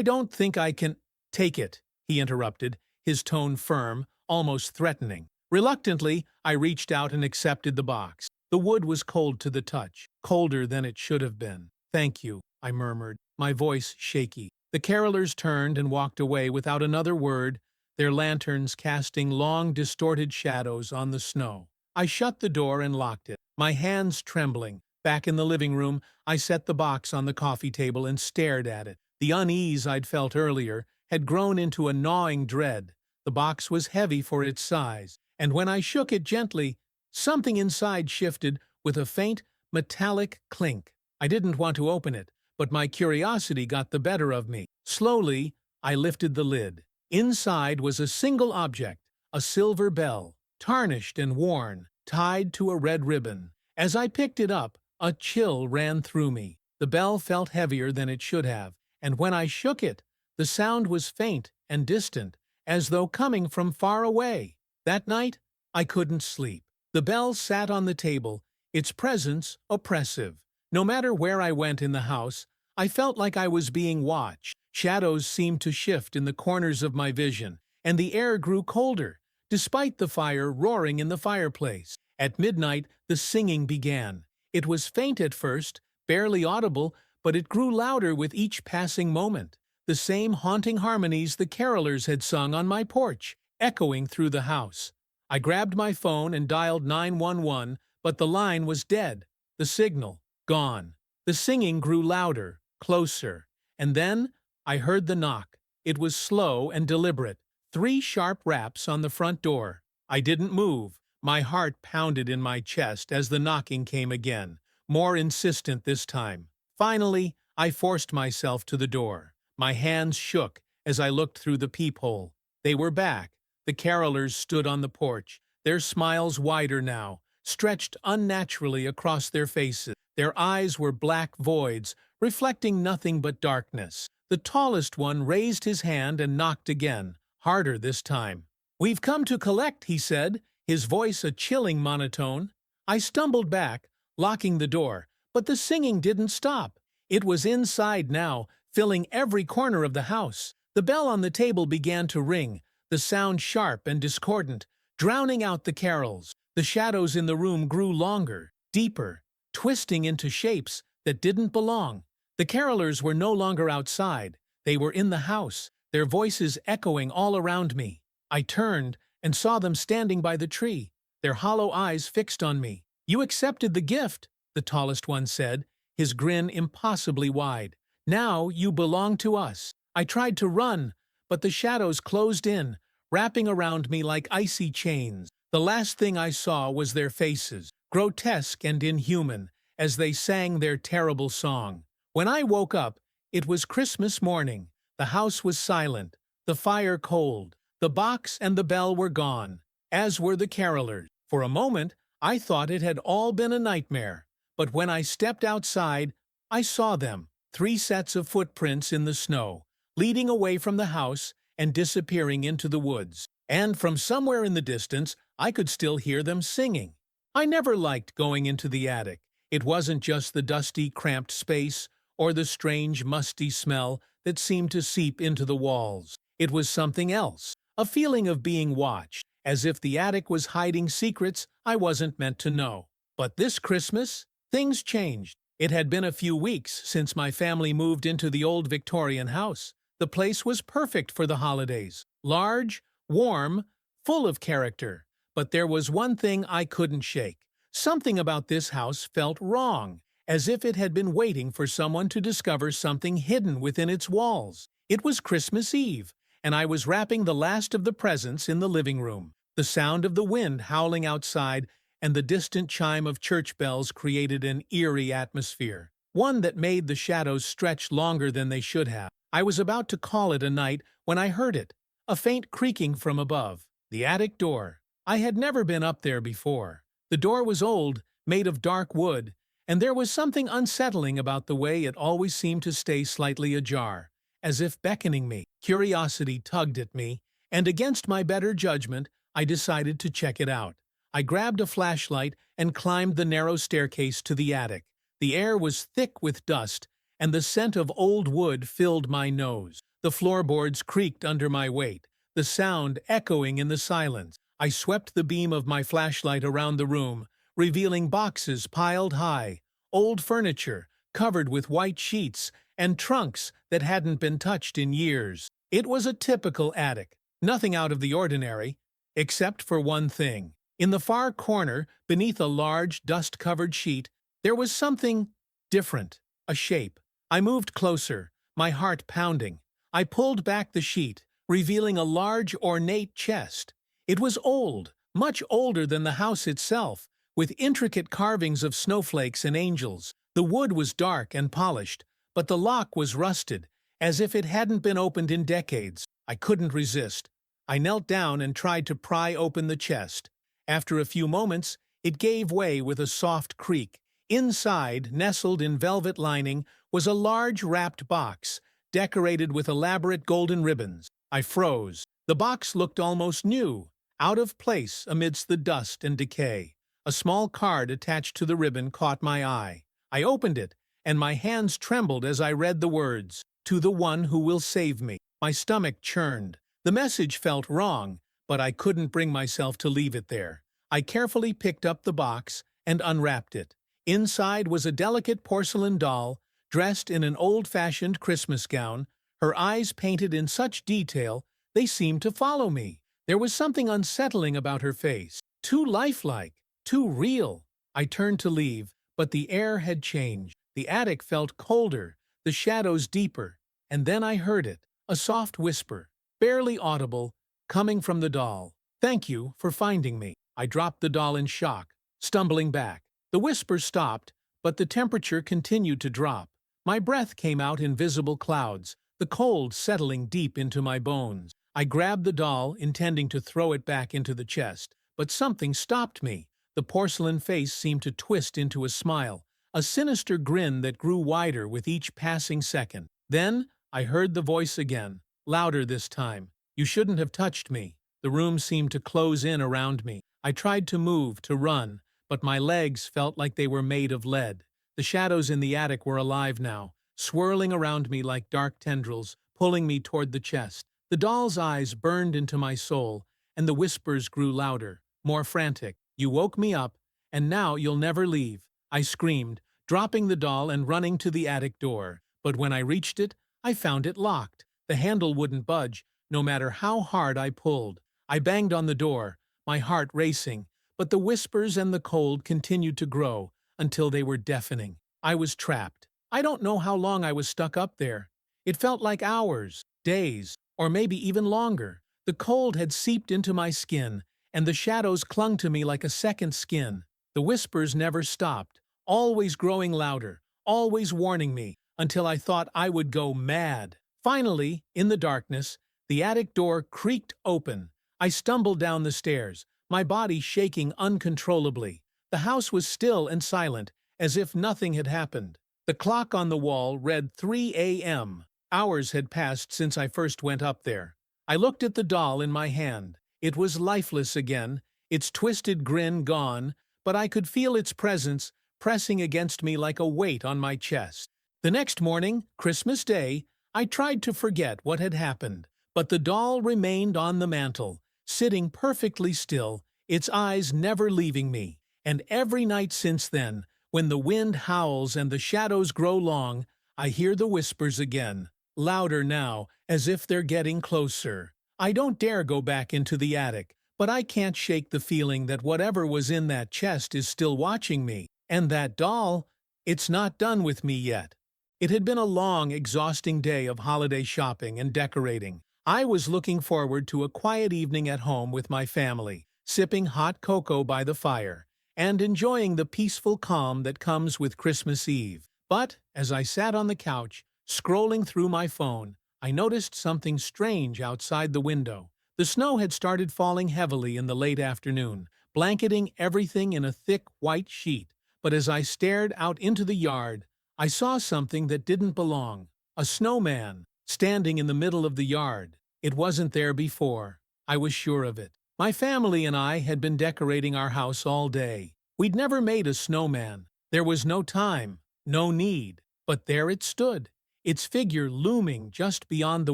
don't think I can—" "Take it," he interrupted, his tone firm, almost threatening. Reluctantly, I reached out and accepted the box. The wood was cold to the touch, colder than it should have been. "Thank you," I murmured, my voice shaky. The carolers turned and walked away without another word, their lanterns casting long, distorted shadows on the snow. I shut the door and locked it, my hands trembling. Back in the living room, I set the box on the coffee table and stared at it. The unease I'd felt earlier had grown into a gnawing dread. The box was heavy for its size, and when I shook it gently, something inside shifted with a faint, metallic clink. I didn't want to open it, but my curiosity got the better of me. Slowly, I lifted the lid. Inside was a single object, a silver bell, tarnished and worn, tied to a red ribbon. As I picked it up, a chill ran through me. The bell felt heavier than it should have, and when I shook it, the sound was faint and distant, as though coming from far away. That night, I couldn't sleep. The bell sat on the table, its presence oppressive. No matter where I went in the house, I felt like I was being watched. Shadows seemed to shift in the corners of my vision, and the air grew colder, despite the fire roaring in the fireplace. At midnight, the singing began. It was faint at first, barely audible, but it grew louder with each passing moment. The same haunting harmonies the carolers had sung on my porch, echoing through the house. I grabbed my phone and dialed 911, but the line was dead. The signal gone. The singing grew louder, closer, and then I heard the knock. It was slow and deliberate. 3 sharp raps on the front door. I didn't move. My heart pounded in my chest as the knocking came again, more insistent this time. Finally, I forced myself to the door. My hands shook as I looked through the peephole. They were back. The carolers stood on the porch, their smiles wider now, stretched unnaturally across their faces. Their eyes were black voids, reflecting nothing but darkness. The tallest one raised his hand and knocked again, harder this time. "We've come to collect," he said, his voice a chilling monotone. I stumbled back, locking the door, but the singing didn't stop. It was inside now, filling every corner of the house. The bell on the table began to ring, the sound sharp and discordant, drowning out the carols. The shadows in the room grew longer, deeper, twisting into shapes that didn't belong. The carolers were no longer outside. They were in the house, their voices echoing all around me. I turned and saw them standing by the tree, their hollow eyes fixed on me. "You accepted the gift," the tallest one said, his grin impossibly wide. "Now you belong to us." I tried to run, but the shadows closed in, wrapping around me like icy chains. The last thing I saw was their faces, grotesque and inhuman, as they sang their terrible song. When I woke up, it was Christmas morning. The house was silent, the fire cold, the box and the bell were gone, as were the carolers. For a moment, I thought it had all been a nightmare. But when I stepped outside, I saw them, 3 sets of footprints in the snow, leading away from the house and disappearing into the woods. And from somewhere in the distance, I could still hear them singing. I never liked going into the attic. It wasn't just the dusty, cramped space or the strange, musty smell that seemed to seep into the walls. It was something else, a feeling of being watched, as if the attic was hiding secrets I wasn't meant to know. But this Christmas, things changed. It had been a few weeks since my family moved into the old Victorian house. The place was perfect for the holidays. Large, warm, full of character. But there was one thing I couldn't shake. Something about this house felt wrong, as if it had been waiting for someone to discover something hidden within its walls. It was Christmas Eve, and I was wrapping the last of the presents in the living room. The sound of the wind howling outside and the distant chime of church bells created an eerie atmosphere, one that made the shadows stretch longer than they should have. I was about to call it a night when I heard it, a faint creaking from above. The attic door. I had never been up there before. The door was old, made of dark wood, and there was something unsettling about the way it always seemed to stay slightly ajar, as if beckoning me. Curiosity tugged at me, and against my better judgment, I decided to check it out. I grabbed a flashlight and climbed the narrow staircase to the attic. The air was thick with dust, and the scent of old wood filled my nose. The floorboards creaked under my weight, the sound echoing in the silence. I swept the beam of my flashlight around the room, revealing boxes piled high, old furniture covered with white sheets, and trunks that hadn't been touched in years. It was a typical attic, nothing out of the ordinary, except for one thing. In the far corner, beneath a large, dust-covered sheet, there was something different, a shape. I moved closer, my heart pounding. I pulled back the sheet, revealing a large, ornate chest. It was old, much older than the house itself, with intricate carvings of snowflakes and angels. The wood was dark and polished, but the lock was rusted, as if it hadn't been opened in decades. I couldn't resist. I knelt down and tried to pry open the chest. After a few moments, it gave way with a soft creak. Inside, nestled in velvet lining, was a large wrapped box, decorated with elaborate golden ribbons. I froze. The box looked almost new, out of place amidst the dust and decay. A small card attached to the ribbon caught my eye. I opened it, and my hands trembled as I read the words, "To the one who will save me." My stomach churned. The message felt wrong, but I couldn't bring myself to leave it there. I carefully picked up the box and unwrapped it. Inside was a delicate porcelain doll, dressed in an old-fashioned Christmas gown, her eyes painted in such detail they seemed to follow me. There was something unsettling about her face, too lifelike, too real. I turned to leave, but the air had changed. The attic felt colder, the shadows deeper, and then I heard it, a soft whisper, barely audible, coming from the doll. "Thank you for finding me." I dropped the doll in shock, stumbling back. The whisper stopped, but the temperature continued to drop. My breath came out in visible clouds, the cold settling deep into my bones. I grabbed the doll, intending to throw it back into the chest, but something stopped me. The porcelain face seemed to twist into a smile, a sinister grin that grew wider with each passing second. Then I heard the voice again, louder this time. "You shouldn't have touched me." The room seemed to close in around me. I tried to move, to run, but my legs felt like they were made of lead. The shadows in the attic were alive now, swirling around me like dark tendrils, pulling me toward the chest. The doll's eyes burned into my soul, and the whispers grew louder, more frantic. "You woke me up, and now you'll never leave," I screamed, dropping the doll and running to the attic door. But when I reached it, I found it locked. The handle wouldn't budge, no matter how hard I pulled. I banged on the door, my heart racing, but the whispers and the cold continued to grow until they were deafening. I was trapped. I don't know how long I was stuck up there. It felt like hours, days, or maybe even longer. The cold had seeped into my skin, and the shadows clung to me like a second skin. The whispers never stopped, always growing louder, always warning me, until I thought I would go mad. Finally, in the darkness, the attic door creaked open. I stumbled down the stairs, my body shaking uncontrollably. The house was still and silent, as if nothing had happened. The clock on the wall read 3 a.m. Hours had passed since I first went up there. I looked at the doll in my hand. It was lifeless again, its twisted grin gone, but I could feel its presence pressing against me like a weight on my chest. The next morning, Christmas Day, I tried to forget what had happened, but the doll remained on the mantel, sitting perfectly still, its eyes never leaving me. And every night since then, when the wind howls and the shadows grow long, I hear the whispers again, louder now, as if they're getting closer. I don't dare go back into the attic, but I can't shake the feeling that whatever was in that chest is still watching me. And that doll, it's not done with me yet. It had been a long, exhausting day of holiday shopping and decorating. I was looking forward to a quiet evening at home with my family, sipping hot cocoa by the fire, and enjoying the peaceful calm that comes with Christmas Eve. But, as I sat on the couch, scrolling through my phone, I noticed something strange outside the window. The snow had started falling heavily in the late afternoon, blanketing everything in a thick white sheet. But as I stared out into the yard, I saw something that didn't belong. A snowman, standing in the middle of the yard. It wasn't there before. I was sure of it. My family and I had been decorating our house all day. We'd never made a snowman. There was no time, no need. But there it stood, its figure looming just beyond the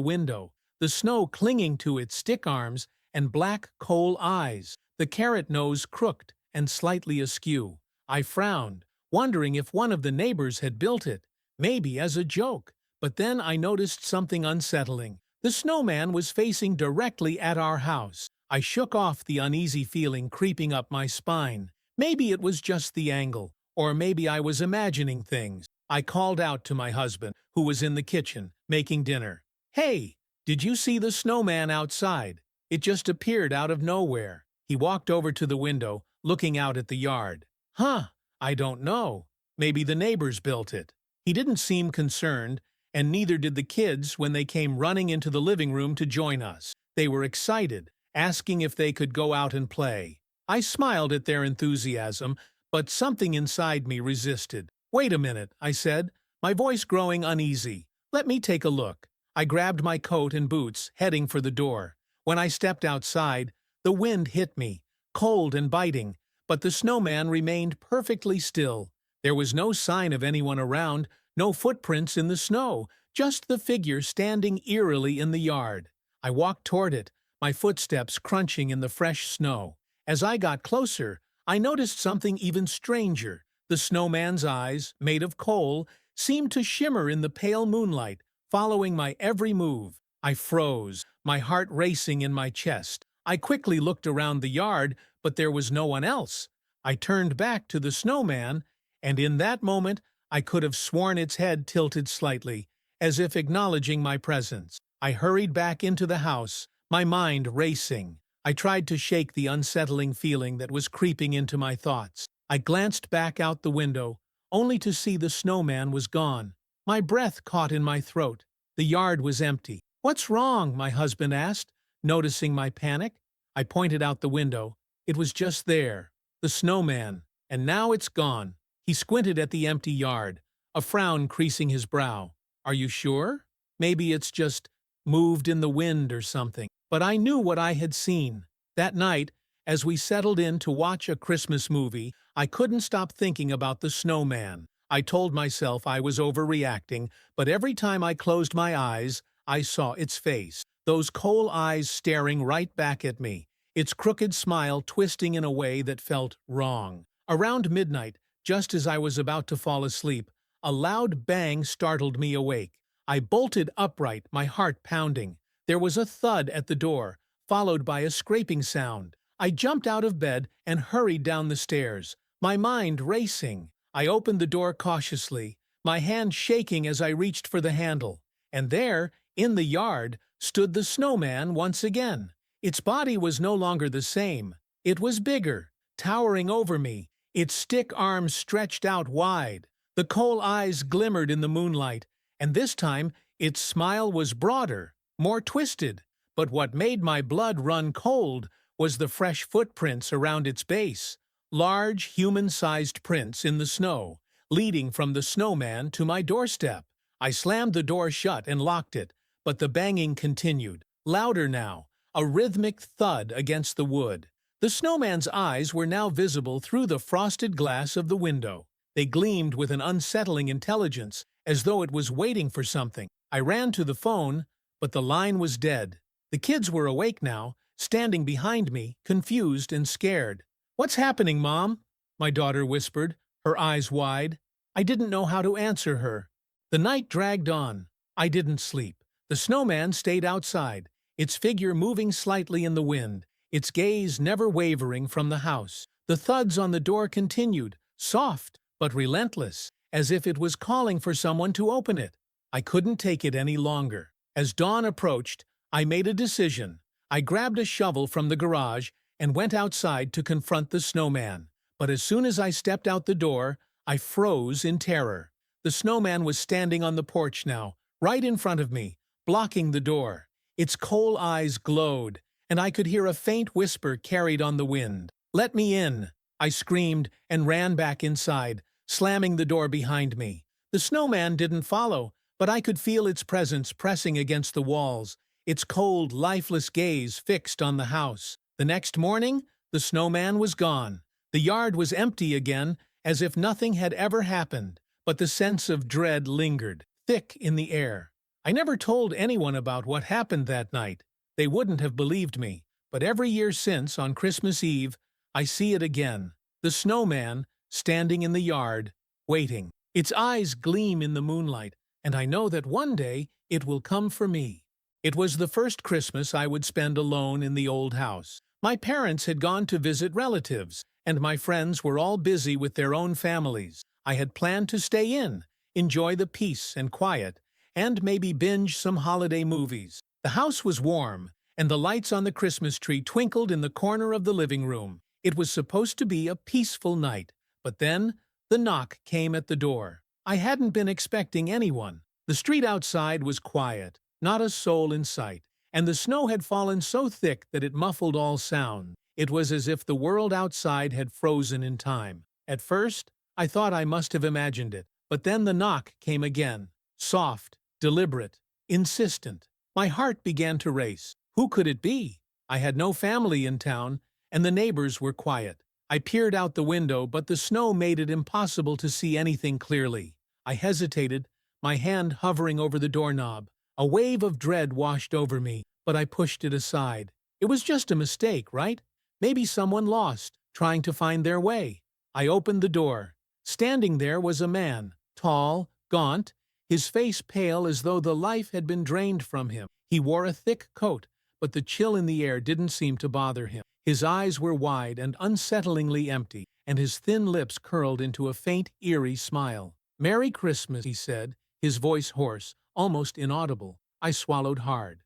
window, the snow clinging to its stick arms and black coal eyes, the carrot nose crooked and slightly askew. I frowned, wondering if one of the neighbors had built it, maybe as a joke. But then I noticed something unsettling. The snowman was facing directly at our house. I shook off the uneasy feeling creeping up my spine. Maybe it was just the angle, or maybe I was imagining things. I called out to my husband, who was in the kitchen, making dinner. "Hey, did you see the snowman outside? It just appeared out of nowhere." He walked over to the window, looking out at the yard. "Huh, I don't know. Maybe the neighbors built it." He didn't seem concerned, and neither did the kids when they came running into the living room to join us. They were excited, asking if they could go out and play. I smiled at their enthusiasm, but something inside me resisted. "Wait a minute," I said, my voice growing uneasy. "Let me take a look." I grabbed my coat and boots, heading for the door. When I stepped outside, the wind hit me, cold and biting, but the snowman remained perfectly still. There was no sign of anyone around, no footprints in the snow, just the figure standing eerily in the yard. I walked toward it, my footsteps crunching in the fresh snow. As I got closer, I noticed something even stranger. The snowman's eyes, made of coal, seemed to shimmer in the pale moonlight, following my every move. I froze, my heart racing in my chest. I quickly looked around the yard, but there was no one else. I turned back to the snowman, and in that moment I could have sworn its head tilted slightly, as if acknowledging my presence. I hurried back into the house, my mind racing. I tried to shake the unsettling feeling that was creeping into my thoughts. I glanced back out the window, only to see the snowman was gone. My breath caught in my throat. The yard was empty. "What's wrong?" my husband asked, noticing my panic. I pointed out the window. It was just there, the snowman, and now it's gone. He squinted at the empty yard, a frown creasing his brow. "Are you sure? Maybe it's just moved in the wind or something." But I knew what I had seen. That night, as we settled in to watch a Christmas movie, I couldn't stop thinking about the snowman. I told myself I was overreacting, but every time I closed my eyes, I saw its face. Those coal eyes staring right back at me, its crooked smile twisting in a way that felt wrong. Around midnight, just as I was about to fall asleep, a loud bang startled me awake. I bolted upright, my heart pounding. There was a thud at the door, followed by a scraping sound. I jumped out of bed and hurried down the stairs, my mind racing. I opened the door cautiously, my hand shaking as I reached for the handle. And there, in the yard, stood the snowman once again. Its body was no longer the same. It was bigger, towering over me, its stick arms stretched out wide. The coal eyes glimmered in the moonlight, and this time its smile was broader, more twisted. But what made my blood run cold was the fresh footprints around its base, large, human-sized prints in the snow, leading from the snowman to my doorstep. I slammed the door shut and locked it, but the banging continued, louder now, a rhythmic thud against the wood. The snowman's eyes were now visible through the frosted glass of the window. They gleamed with an unsettling intelligence, as though it was waiting for something. I ran to the phone, but the line was dead. The kids were awake now, standing behind me, confused and scared. "What's happening, Mom?" my daughter whispered, her eyes wide. I didn't know how to answer her. The night dragged on. I didn't sleep. The snowman stayed outside, its figure moving slightly in the wind, its gaze never wavering from the house. The thuds on the door continued, soft but relentless, as if it was calling for someone to open it. I couldn't take it any longer. As dawn approached, I made a decision. I grabbed a shovel from the garage and went outside to confront the snowman. But as soon as I stepped out the door, I froze in terror. The snowman was standing on the porch now, right in front of me, blocking the door. Its coal eyes glowed, and I could hear a faint whisper carried on the wind. "Let me in!" I screamed and ran back inside, slamming the door behind me. The snowman didn't follow, but I could feel its presence pressing against the walls, its cold, lifeless gaze fixed on the house. The next morning, the snowman was gone. The yard was empty again, as if nothing had ever happened, but the sense of dread lingered, thick in the air. I never told anyone about what happened that night. They wouldn't have believed me, but every year since, on Christmas Eve, I see it again. The snowman, standing in the yard, waiting. Its eyes gleam in the moonlight, and I know that one day it will come for me. It was the first Christmas I would spend alone in the old house. My parents had gone to visit relatives, and my friends were all busy with their own families. I had planned to stay in, enjoy the peace and quiet, and maybe binge some holiday movies. The house was warm, and the lights on the Christmas tree twinkled in the corner of the living room. It was supposed to be a peaceful night, but then the knock came at the door. I hadn't been expecting anyone. The street outside was quiet, not a soul in sight, and the snow had fallen so thick that it muffled all sound. It was as if the world outside had frozen in time. At first, I thought I must have imagined it, but then the knock came again, soft, deliberate, insistent. My heart began to race. Who could it be? I had no family in town, and the neighbors were quiet. I peered out the window, but the snow made it impossible to see anything clearly. I hesitated, my hand hovering over the doorknob. A wave of dread washed over me, but I pushed it aside. It was just a mistake, right? Maybe someone lost, trying to find their way. I opened the door. Standing there was a man, tall, gaunt, his face pale as though the life had been drained from him. He wore a thick coat, but the chill in the air didn't seem to bother him. His eyes were wide and unsettlingly empty, and his thin lips curled into a faint, eerie smile. "Merry Christmas," he said, his voice hoarse, almost inaudible. I swallowed hard.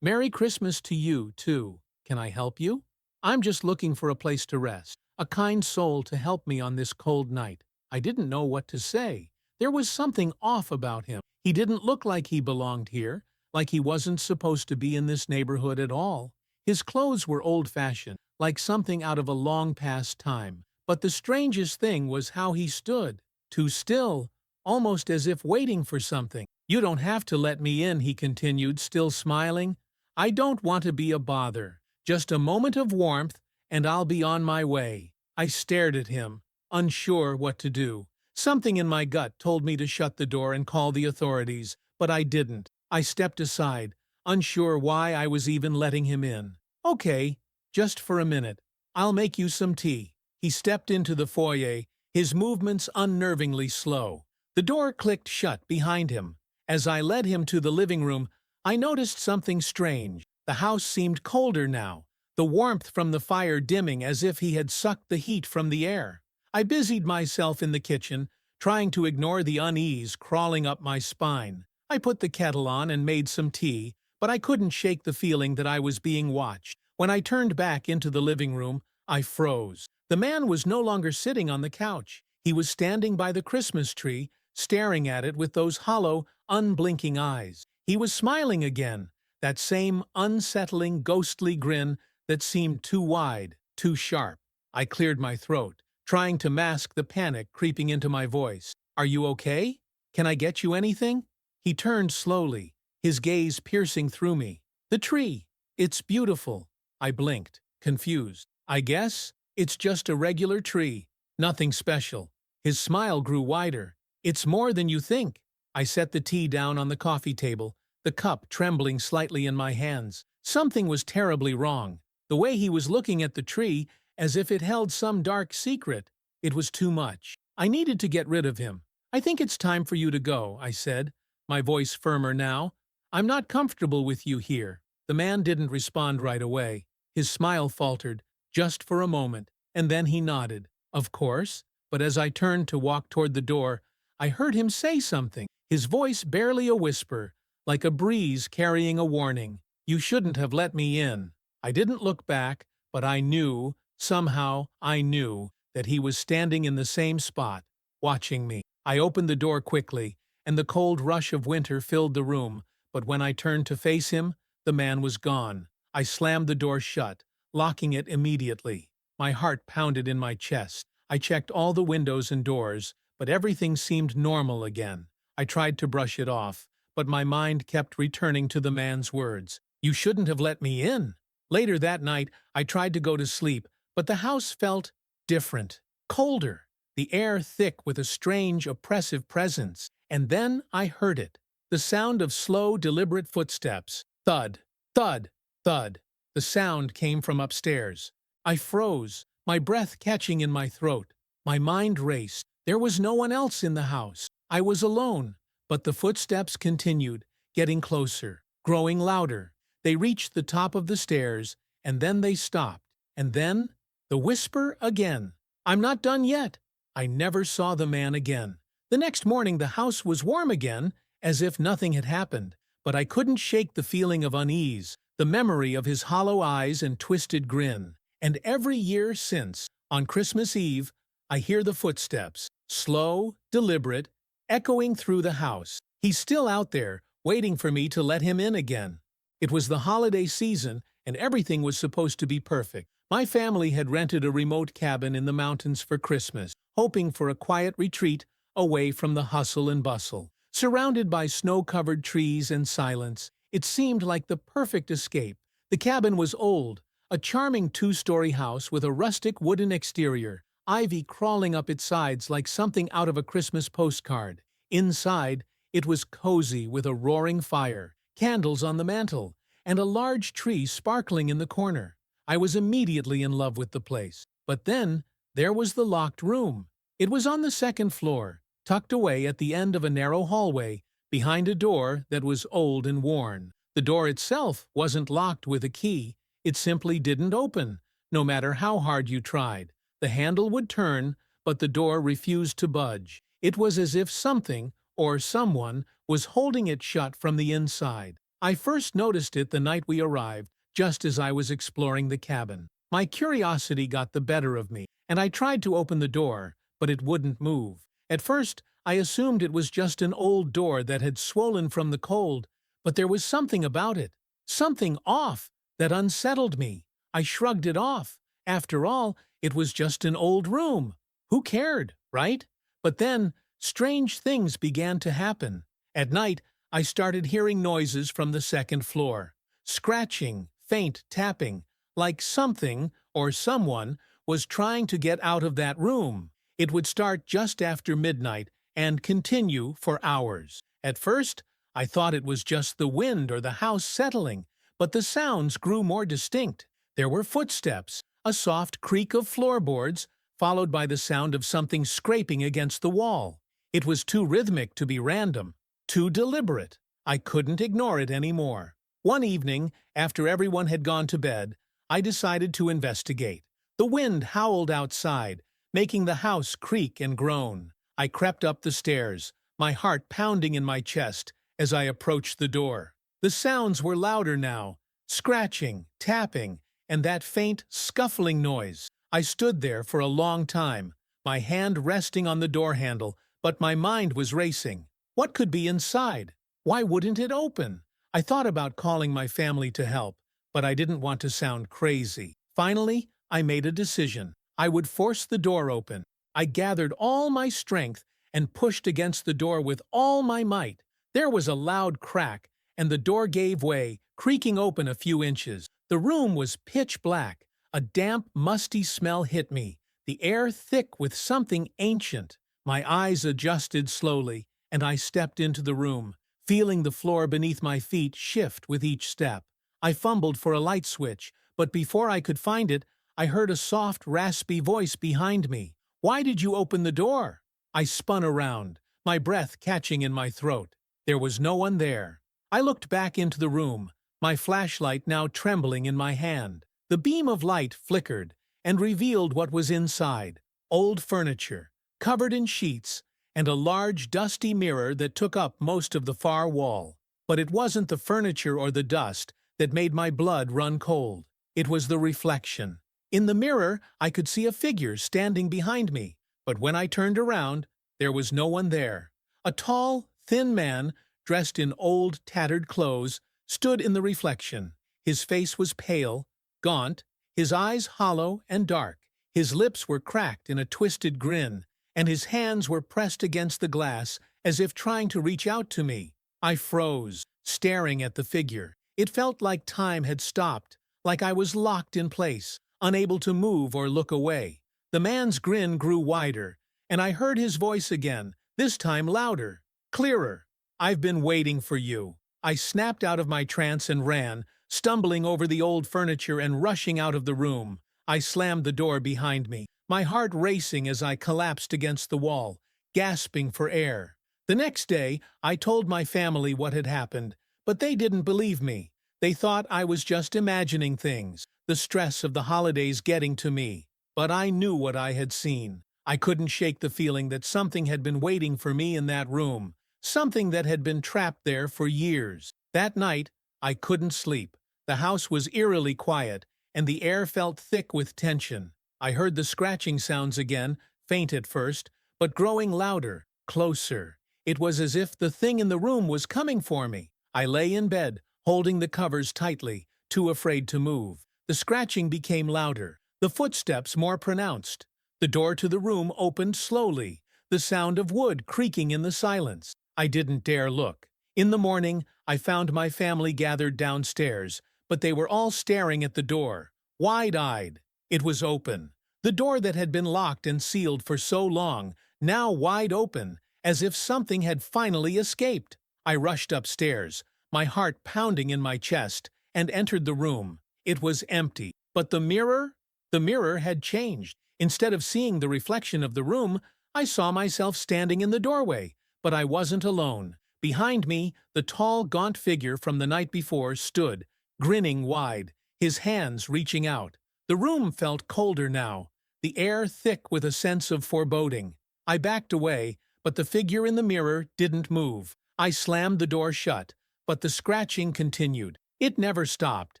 Merry Christmas to you, too. Can I help you?" "I'm just looking for a place to rest, a kind soul to help me on this cold night." I didn't know what to say. There was something off about him. He didn't look like he belonged here, like he wasn't supposed to be in this neighborhood at all. His clothes were old-fashioned, like something out of a long-past time. But the strangest thing was how he stood, too still, almost as if waiting for something. "You don't have to let me in," he continued, still smiling. "I don't want to be a bother. Just a moment of warmth, and I'll be on my way." I stared at him, unsure what to do. Something in my gut told me to shut the door and call the authorities, but I didn't. I stepped aside, unsure why I was even letting him in. "Okay, just for a minute. I'll make you some tea." He stepped into the foyer, his movements unnervingly slow. The door clicked shut behind him. As I led him to the living room, I noticed something strange. The house seemed colder now, the warmth from the fire dimming as if he had sucked the heat from the air. I busied myself in the kitchen, trying to ignore the unease crawling up my spine. I put the kettle on and made some tea, but I couldn't shake the feeling that I was being watched. When I turned back into the living room, I froze. The man was no longer sitting on the couch. He was standing by the Christmas tree, staring at it with those hollow, unblinking eyes. He was smiling again, that same unsettling, ghostly grin that seemed too wide, too sharp. I cleared my throat, trying to mask the panic creeping into my voice. "Are you okay? Can I get you anything?" He turned slowly, his gaze piercing through me. "The tree. It's beautiful." I blinked, confused. "I guess it's just a regular tree. Nothing special." His smile grew wider. "It's more than you think." I set the tea down on the coffee table, the cup trembling slightly in my hands. Something was terribly wrong. The way he was looking at the tree, as if it held some dark secret, it was too much. I needed to get rid of him. "I think it's time for you to go," I said, my voice firmer now. "I'm not comfortable with you here." The man didn't respond right away. His smile faltered, just for a moment, and then he nodded. "Of course," but as I turned to walk toward the door, I heard him say something, his voice barely a whisper, like a breeze carrying a warning. "You shouldn't have let me in." I didn't look back, but I knew, somehow I knew, that he was standing in the same spot, watching me. I opened the door quickly, and the cold rush of winter filled the room, but when I turned to face him, the man was gone. I slammed the door shut, locking it immediately. My heart pounded in my chest. I checked all the windows and doors, but everything seemed normal again. I tried to brush it off, but my mind kept returning to the man's words. "You shouldn't have let me in." Later that night, I tried to go to sleep, but the house felt different, colder, the air thick with a strange, oppressive presence. And then I heard it, the sound of slow, deliberate footsteps. Thud, thud, thud. The sound came from upstairs. I froze, my breath catching in my throat. My mind raced. There was no one else in the house. I was alone. But the footsteps continued, getting closer, growing louder. They reached the top of the stairs, and then they stopped. And then, the whisper again. "I'm not done yet." I never saw the man again. The next morning the house was warm again, as if nothing had happened. But I couldn't shake the feeling of unease, the memory of his hollow eyes and twisted grin. And every year since, on Christmas Eve, I hear the footsteps, slow, deliberate, echoing through the house. He's still out there, waiting for me to let him in again. It was the holiday season, and everything was supposed to be perfect. My family had rented a remote cabin in the mountains for Christmas, hoping for a quiet retreat away from the hustle and bustle. Surrounded by snow-covered trees and silence, it seemed like the perfect escape. The cabin was old, a charming two-story house with a rustic wooden exterior, ivy crawling up its sides like something out of a Christmas postcard. Inside, it was cozy with a roaring fire, candles on the mantel, and a large tree sparkling in the corner. I was immediately in love with the place. But then, there was the locked room. It was on the second floor, tucked away at the end of a narrow hallway, behind a door that was old and worn. The door itself wasn't locked with a key. It simply didn't open, no matter how hard you tried. The handle would turn, but the door refused to budge. It was as if something, or someone, was holding it shut from the inside. I first noticed it the night we arrived, just as I was exploring the cabin. My curiosity got the better of me, and I tried to open the door, but it wouldn't move. At first, I assumed it was just an old door that had swollen from the cold, but there was something about it, something off, that unsettled me. I shrugged it off. After all, it was just an old room. Who cared, right? But then, strange things began to happen. At night, I started hearing noises from the second floor. Scratching, faint tapping, like something, or someone, was trying to get out of that room. It would start just after midnight and continue for hours. At first, I thought it was just the wind or the house settling, but the sounds grew more distinct. There were footsteps, a soft creak of floorboards, followed by the sound of something scraping against the wall. It was too rhythmic to be random, too deliberate. I couldn't ignore it anymore. One evening, after everyone had gone to bed, I decided to investigate. The wind howled outside, making the house creak and groan. I crept up the stairs, my heart pounding in my chest as I approached the door. The sounds were louder now, scratching, tapping, and that faint, scuffling noise. I stood there for a long time, my hand resting on the door handle, but my mind was racing. What could be inside? Why wouldn't it open? I thought about calling my family to help, but I didn't want to sound crazy. Finally, I made a decision. I would force the door open. I gathered all my strength and pushed against the door with all my might. There was a loud crack, and the door gave way, creaking open a few inches. The room was pitch black. A damp, musty smell hit me, the air thick with something ancient. My eyes adjusted slowly, and I stepped into the room, feeling the floor beneath my feet shift with each step. I fumbled for a light switch, but before I could find it, I heard a soft, raspy voice behind me. "Why did you open the door?" I spun around, my breath catching in my throat. There was no one there. I looked back into the room, my flashlight now trembling in my hand. The beam of light flickered and revealed what was inside: old furniture, covered in sheets, and a large, dusty mirror that took up most of the far wall. But it wasn't the furniture or the dust that made my blood run cold. It was the reflection. In the mirror, I could see a figure standing behind me, but when I turned around, there was no one there. A tall, thin man, dressed in old, tattered clothes, stood in the reflection. His face was pale, gaunt, his eyes hollow and dark. His lips were cracked in a twisted grin, and his hands were pressed against the glass as if trying to reach out to me. I froze, staring at the figure. It felt like time had stopped, like I was locked in place, unable to move or look away. The man's grin grew wider, and I heard his voice again, this time louder, clearer. "I've been waiting for you." I snapped out of my trance and ran, stumbling over the old furniture and rushing out of the room. I slammed the door behind me, my heart racing as I collapsed against the wall, gasping for air. The next day, I told my family what had happened, but they didn't believe me. They thought I was just imagining things, the stress of the holidays getting to me. But I knew what I had seen. I couldn't shake the feeling that something had been waiting for me in that room, something that had been trapped there for years. That night, I couldn't sleep. The house was eerily quiet, and the air felt thick with tension. I heard the scratching sounds again, faint at first, but growing louder, closer. It was as if the thing in the room was coming for me. I lay in bed, holding the covers tightly, too afraid to move. The scratching became louder, the footsteps more pronounced. The door to the room opened slowly, the sound of wood creaking in the silence. I didn't dare look. In the morning, I found my family gathered downstairs, but they were all staring at the door, wide-eyed. It was open. The door that had been locked and sealed for so long, now wide open, as if something had finally escaped. I rushed upstairs, my heart pounding in my chest, and entered the room. It was empty. But the mirror? The mirror had changed. Instead of seeing the reflection of the room, I saw myself standing in the doorway. But I wasn't alone. Behind me, the tall, gaunt figure from the night before stood, grinning wide, his hands reaching out. The room felt colder now, the air thick with a sense of foreboding. I backed away, but the figure in the mirror didn't move. I slammed the door shut, but the scratching continued. It never stopped,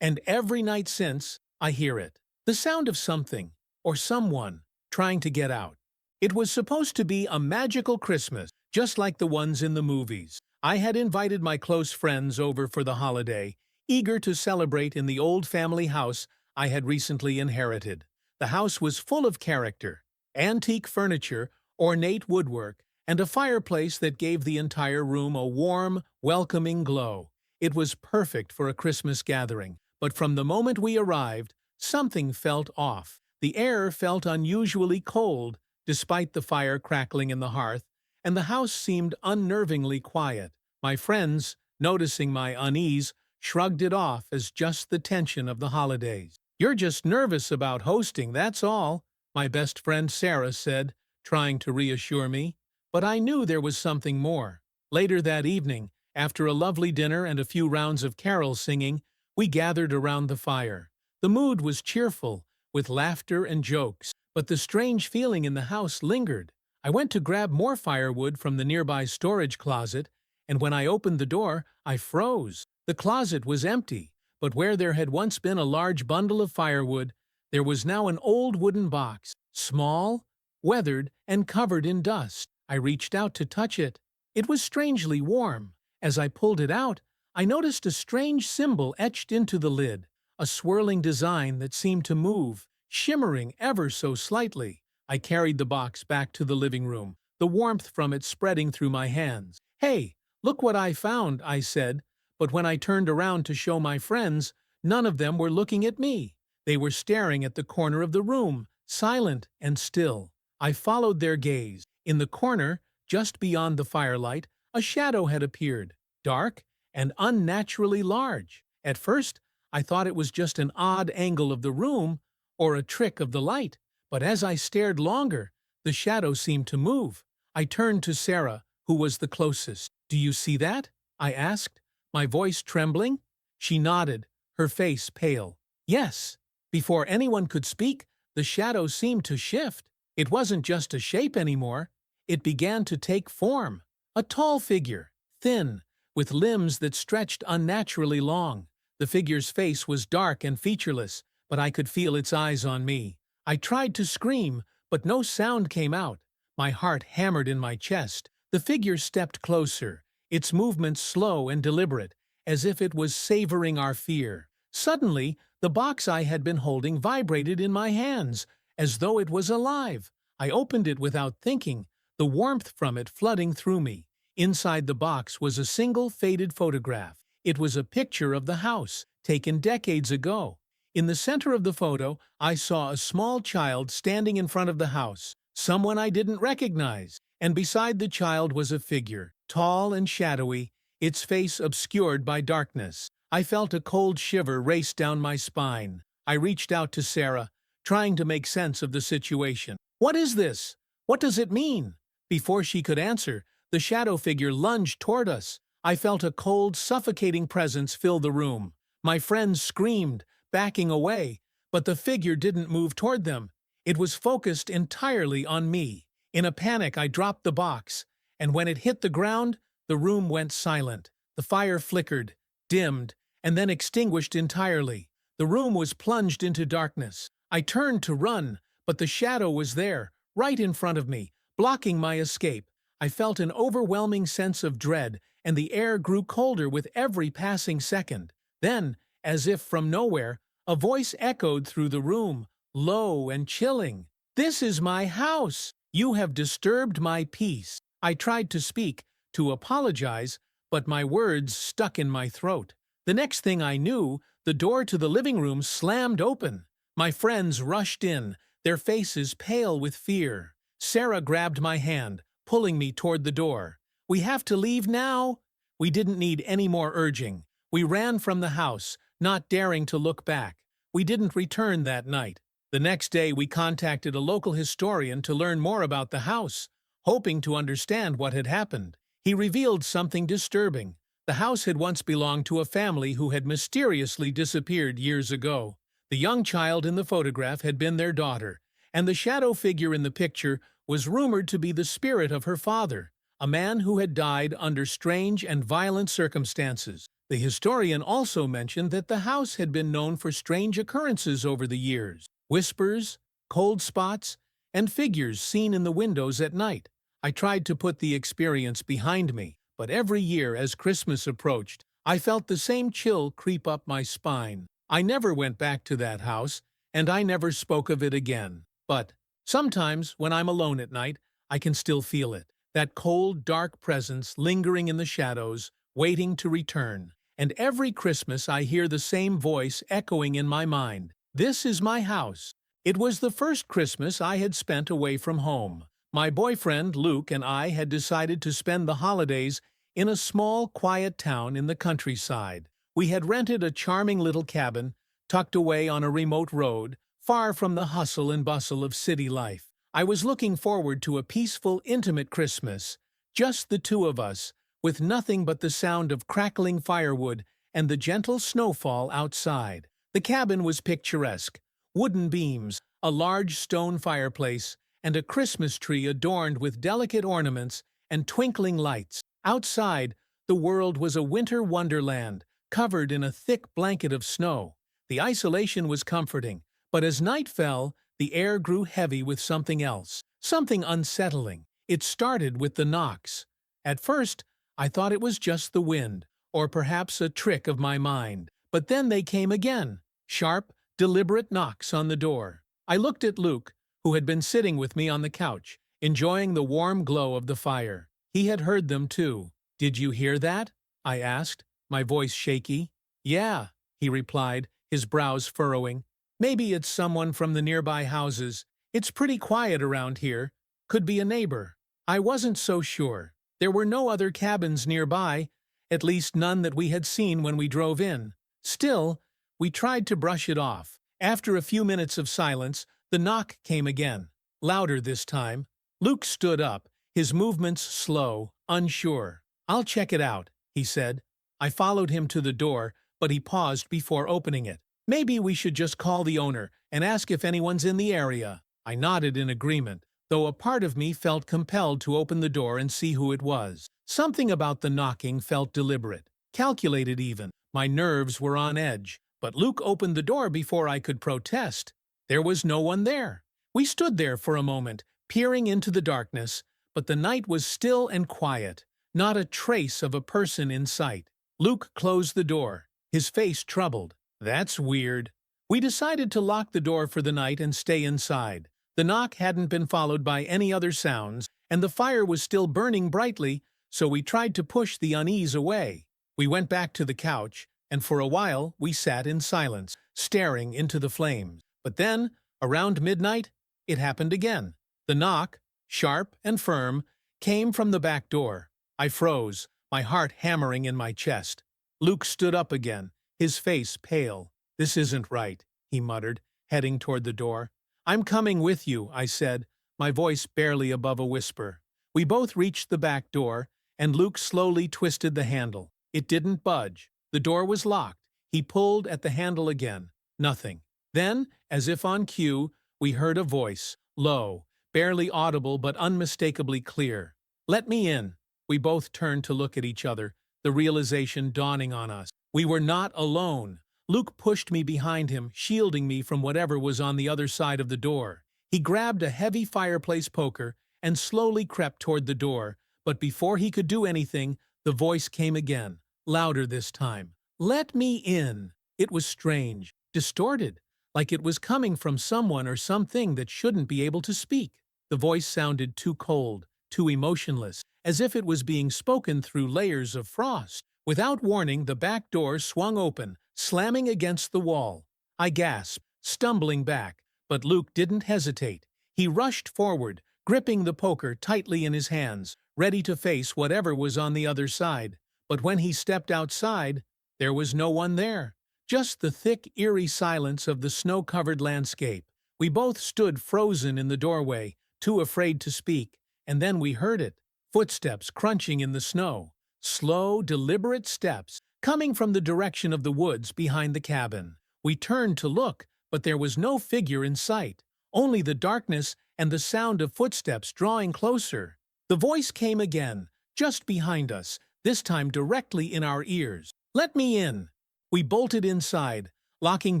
and every night since, I hear it. The sound of something, or someone, trying to get out. It was supposed to be a magical Christmas, just like the ones in the movies. I had invited my close friends over for the holiday, eager to celebrate in the old family house I had recently inherited. The house was full of character, antique furniture, ornate woodwork, and a fireplace that gave the entire room a warm, welcoming glow. It was perfect for a Christmas gathering, but from the moment we arrived, something felt off. The air felt unusually cold, despite the fire crackling in the hearth, and the house seemed unnervingly quiet. My friends, noticing my unease, shrugged it off as just the tension of the holidays. "You're just nervous about hosting, that's all," my best friend Sarah said, trying to reassure me. But I knew there was something more. Later that evening, after a lovely dinner and a few rounds of carol singing, we gathered around the fire. The mood was cheerful, with laughter and jokes, but the strange feeling in the house lingered. I went to grab more firewood from the nearby storage closet, and when I opened the door, I froze. The closet was empty, but where there had once been a large bundle of firewood, there was now an old wooden box, small, weathered, and covered in dust. I reached out to touch it. It was strangely warm. As I pulled it out, I noticed a strange symbol etched into the lid, a swirling design that seemed to move, shimmering ever so slightly. I carried the box back to the living room, the warmth from it spreading through my hands. "Hey, look what I found," I said, but when I turned around to show my friends, none of them were looking at me. They were staring at the corner of the room, silent and still. I followed their gaze. In the corner, just beyond the firelight, a shadow had appeared, dark and unnaturally large. At first, I thought it was just an odd angle of the room or a trick of the light, but as I stared longer, the shadow seemed to move. I turned to Sarah, who was the closest. "Do you see that?" I asked, my voice trembling. She nodded, her face pale. "Yes." Before anyone could speak, the shadow seemed to shift. It wasn't just a shape anymore. It began to take form. A tall figure, thin, with limbs that stretched unnaturally long. The figure's face was dark and featureless, but I could feel its eyes on me. I tried to scream, but no sound came out. My heart hammered in my chest. The figure stepped closer, its movements slow and deliberate, as if it was savoring our fear. Suddenly, the box I had been holding vibrated in my hands, as though it was alive. I opened it without thinking, the warmth from it flooding through me. Inside the box was a single faded photograph. It was a picture of the house, taken decades ago. In the center of the photo, I saw a small child standing in front of the house, someone I didn't recognize, and beside the child was a figure, tall and shadowy, its face obscured by darkness. I felt a cold shiver race down my spine. I reached out to Sarah, trying to make sense of the situation. "What is this? What does it mean?" Before she could answer, the shadow figure lunged toward us. I felt a cold, suffocating presence fill the room. My friends screamed, backing away, but the figure didn't move toward them. It was focused entirely on me. In a panic, I dropped the box, and when it hit the ground, the room went silent. The fire flickered, dimmed, and then extinguished entirely. The room was plunged into darkness. I turned to run, but the shadow was there, right in front of me, blocking my escape. I felt an overwhelming sense of dread, and the air grew colder with every passing second. Then, as if from nowhere, a voice echoed through the room, low and chilling. "This is my house! You have disturbed my peace." I tried to speak, to apologize, but my words stuck in my throat. The next thing I knew, the door to the living room slammed open. My friends rushed in, their faces pale with fear. Sarah grabbed my hand, pulling me toward the door. "We have to leave now." We didn't need any more urging. We ran from the house, not daring to look back. We didn't return that night. The next day we contacted a local historian to learn more about the house, hoping to understand what had happened. He revealed something disturbing. The house had once belonged to a family who had mysteriously disappeared years ago. The young child in the photograph had been their daughter, and the shadow figure in the picture was rumored to be the spirit of her father, a man who had died under strange and violent circumstances. The historian also mentioned that the house had been known for strange occurrences over the years: whispers, cold spots, and figures seen in the windows at night. I tried to put the experience behind me, but every year as Christmas approached, I felt the same chill creep up my spine. I never went back to that house, and I never spoke of it again. But sometimes, when I'm alone at night, I can still feel it. That cold, dark presence lingering in the shadows, waiting to return. And every Christmas I hear the same voice echoing in my mind. "This is my house." It was the first Christmas I had spent away from home. My boyfriend, Luke, and I had decided to spend the holidays in a small, quiet town in the countryside. We had rented a charming little cabin, tucked away on a remote road, far from the hustle and bustle of city life. I was looking forward to a peaceful, intimate Christmas, just the two of us, with nothing but the sound of crackling firewood and the gentle snowfall outside. The cabin was picturesque: wooden beams, a large stone fireplace, and a Christmas tree adorned with delicate ornaments and twinkling lights. Outside, the world was a winter wonderland, covered in a thick blanket of snow. The isolation was comforting, but as night fell, the air grew heavy with something else, something unsettling. It started with the knocks. At first, I thought it was just the wind, or perhaps a trick of my mind. But then they came again, sharp, deliberate knocks on the door. I looked at Luke, who had been sitting with me on the couch, enjoying the warm glow of the fire. He had heard them too. "Did you hear that?" I asked, my voice shaky. "Yeah," he replied, his brows furrowing. "Maybe it's someone from the nearby houses. It's pretty quiet around here. Could be a neighbor." I wasn't so sure. There were no other cabins nearby, at least none that we had seen when we drove in. Still, we tried to brush it off. After a few minutes of silence, the knock came again, louder this time. Luke stood up, his movements slow, unsure. "I'll check it out," he said. I followed him to the door, but he paused before opening it. "Maybe we should just call the owner and ask if anyone's in the area." I nodded in agreement, though a part of me felt compelled to open the door and see who it was. Something about the knocking felt deliberate, calculated even. My nerves were on edge, but Luke opened the door before I could protest. There was no one there. We stood there for a moment, peering into the darkness, but the night was still and quiet, not a trace of a person in sight. Luke closed the door, his face troubled. "That's weird." We decided to lock the door for the night and stay inside. The knock hadn't been followed by any other sounds, and the fire was still burning brightly, so we tried to push the unease away. We went back to the couch, and for a while we sat in silence, staring into the flames. But then, around midnight, it happened again. The knock, sharp and firm, came from the back door. I froze, my heart hammering in my chest. Luke stood up again, his face pale. "This isn't right," he muttered, heading toward the door. "I'm coming with you," I said, my voice barely above a whisper. We both reached the back door, and Luke slowly twisted the handle. It didn't budge. The door was locked. He pulled at the handle again. Nothing. Then, as if on cue, we heard a voice, low, barely audible but unmistakably clear. "Let me in." We both turned to look at each other, the realization dawning on us. We were not alone. Luke pushed me behind him, shielding me from whatever was on the other side of the door. He grabbed a heavy fireplace poker and slowly crept toward the door, but before he could do anything, the voice came again, louder this time. "Let me in." It was strange, distorted, like it was coming from someone or something that shouldn't be able to speak. The voice sounded too cold, too emotionless, as if it was being spoken through layers of frost. Without warning, the back door swung open, slamming against the wall. I gasped, stumbling back, but Luke didn't hesitate. He rushed forward, gripping the poker tightly in his hands, ready to face whatever was on the other side. But when he stepped outside, there was no one there. Just the thick, eerie silence of the snow-covered landscape. We both stood frozen in the doorway, too afraid to speak, and then we heard it. Footsteps crunching in the snow. Slow, deliberate steps, coming from the direction of the woods behind the cabin. We turned to look, but there was no figure in sight, only the darkness and the sound of footsteps drawing closer. The voice came again, just behind us, this time directly in our ears. "Let me in." We bolted inside, locking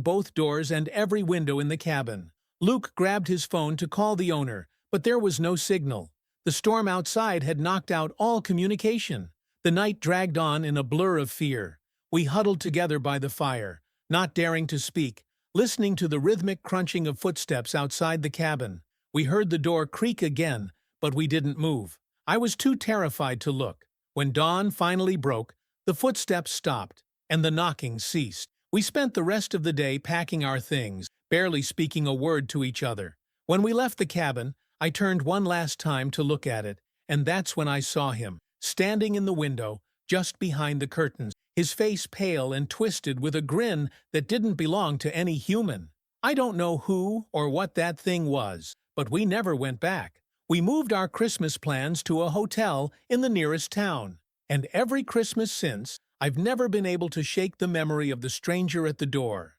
both doors and every window in the cabin. Luke grabbed his phone to call the owner, but there was no signal. The storm outside had knocked out all communication. The night dragged on in a blur of fear. We huddled together by the fire, not daring to speak, listening to the rhythmic crunching of footsteps outside the cabin. We heard the door creak again, but we didn't move. I was too terrified to look. When dawn finally broke, the footsteps stopped, and the knocking ceased. We spent the rest of the day packing our things, barely speaking a word to each other. When we left the cabin, I turned one last time to look at it, and that's when I saw him, standing in the window, just behind the curtains, his face pale and twisted with a grin that didn't belong to any human. I don't know who or what that thing was, but we never went back. We moved our Christmas plans to a hotel in the nearest town, and every Christmas since, I've never been able to shake the memory of the stranger at the door.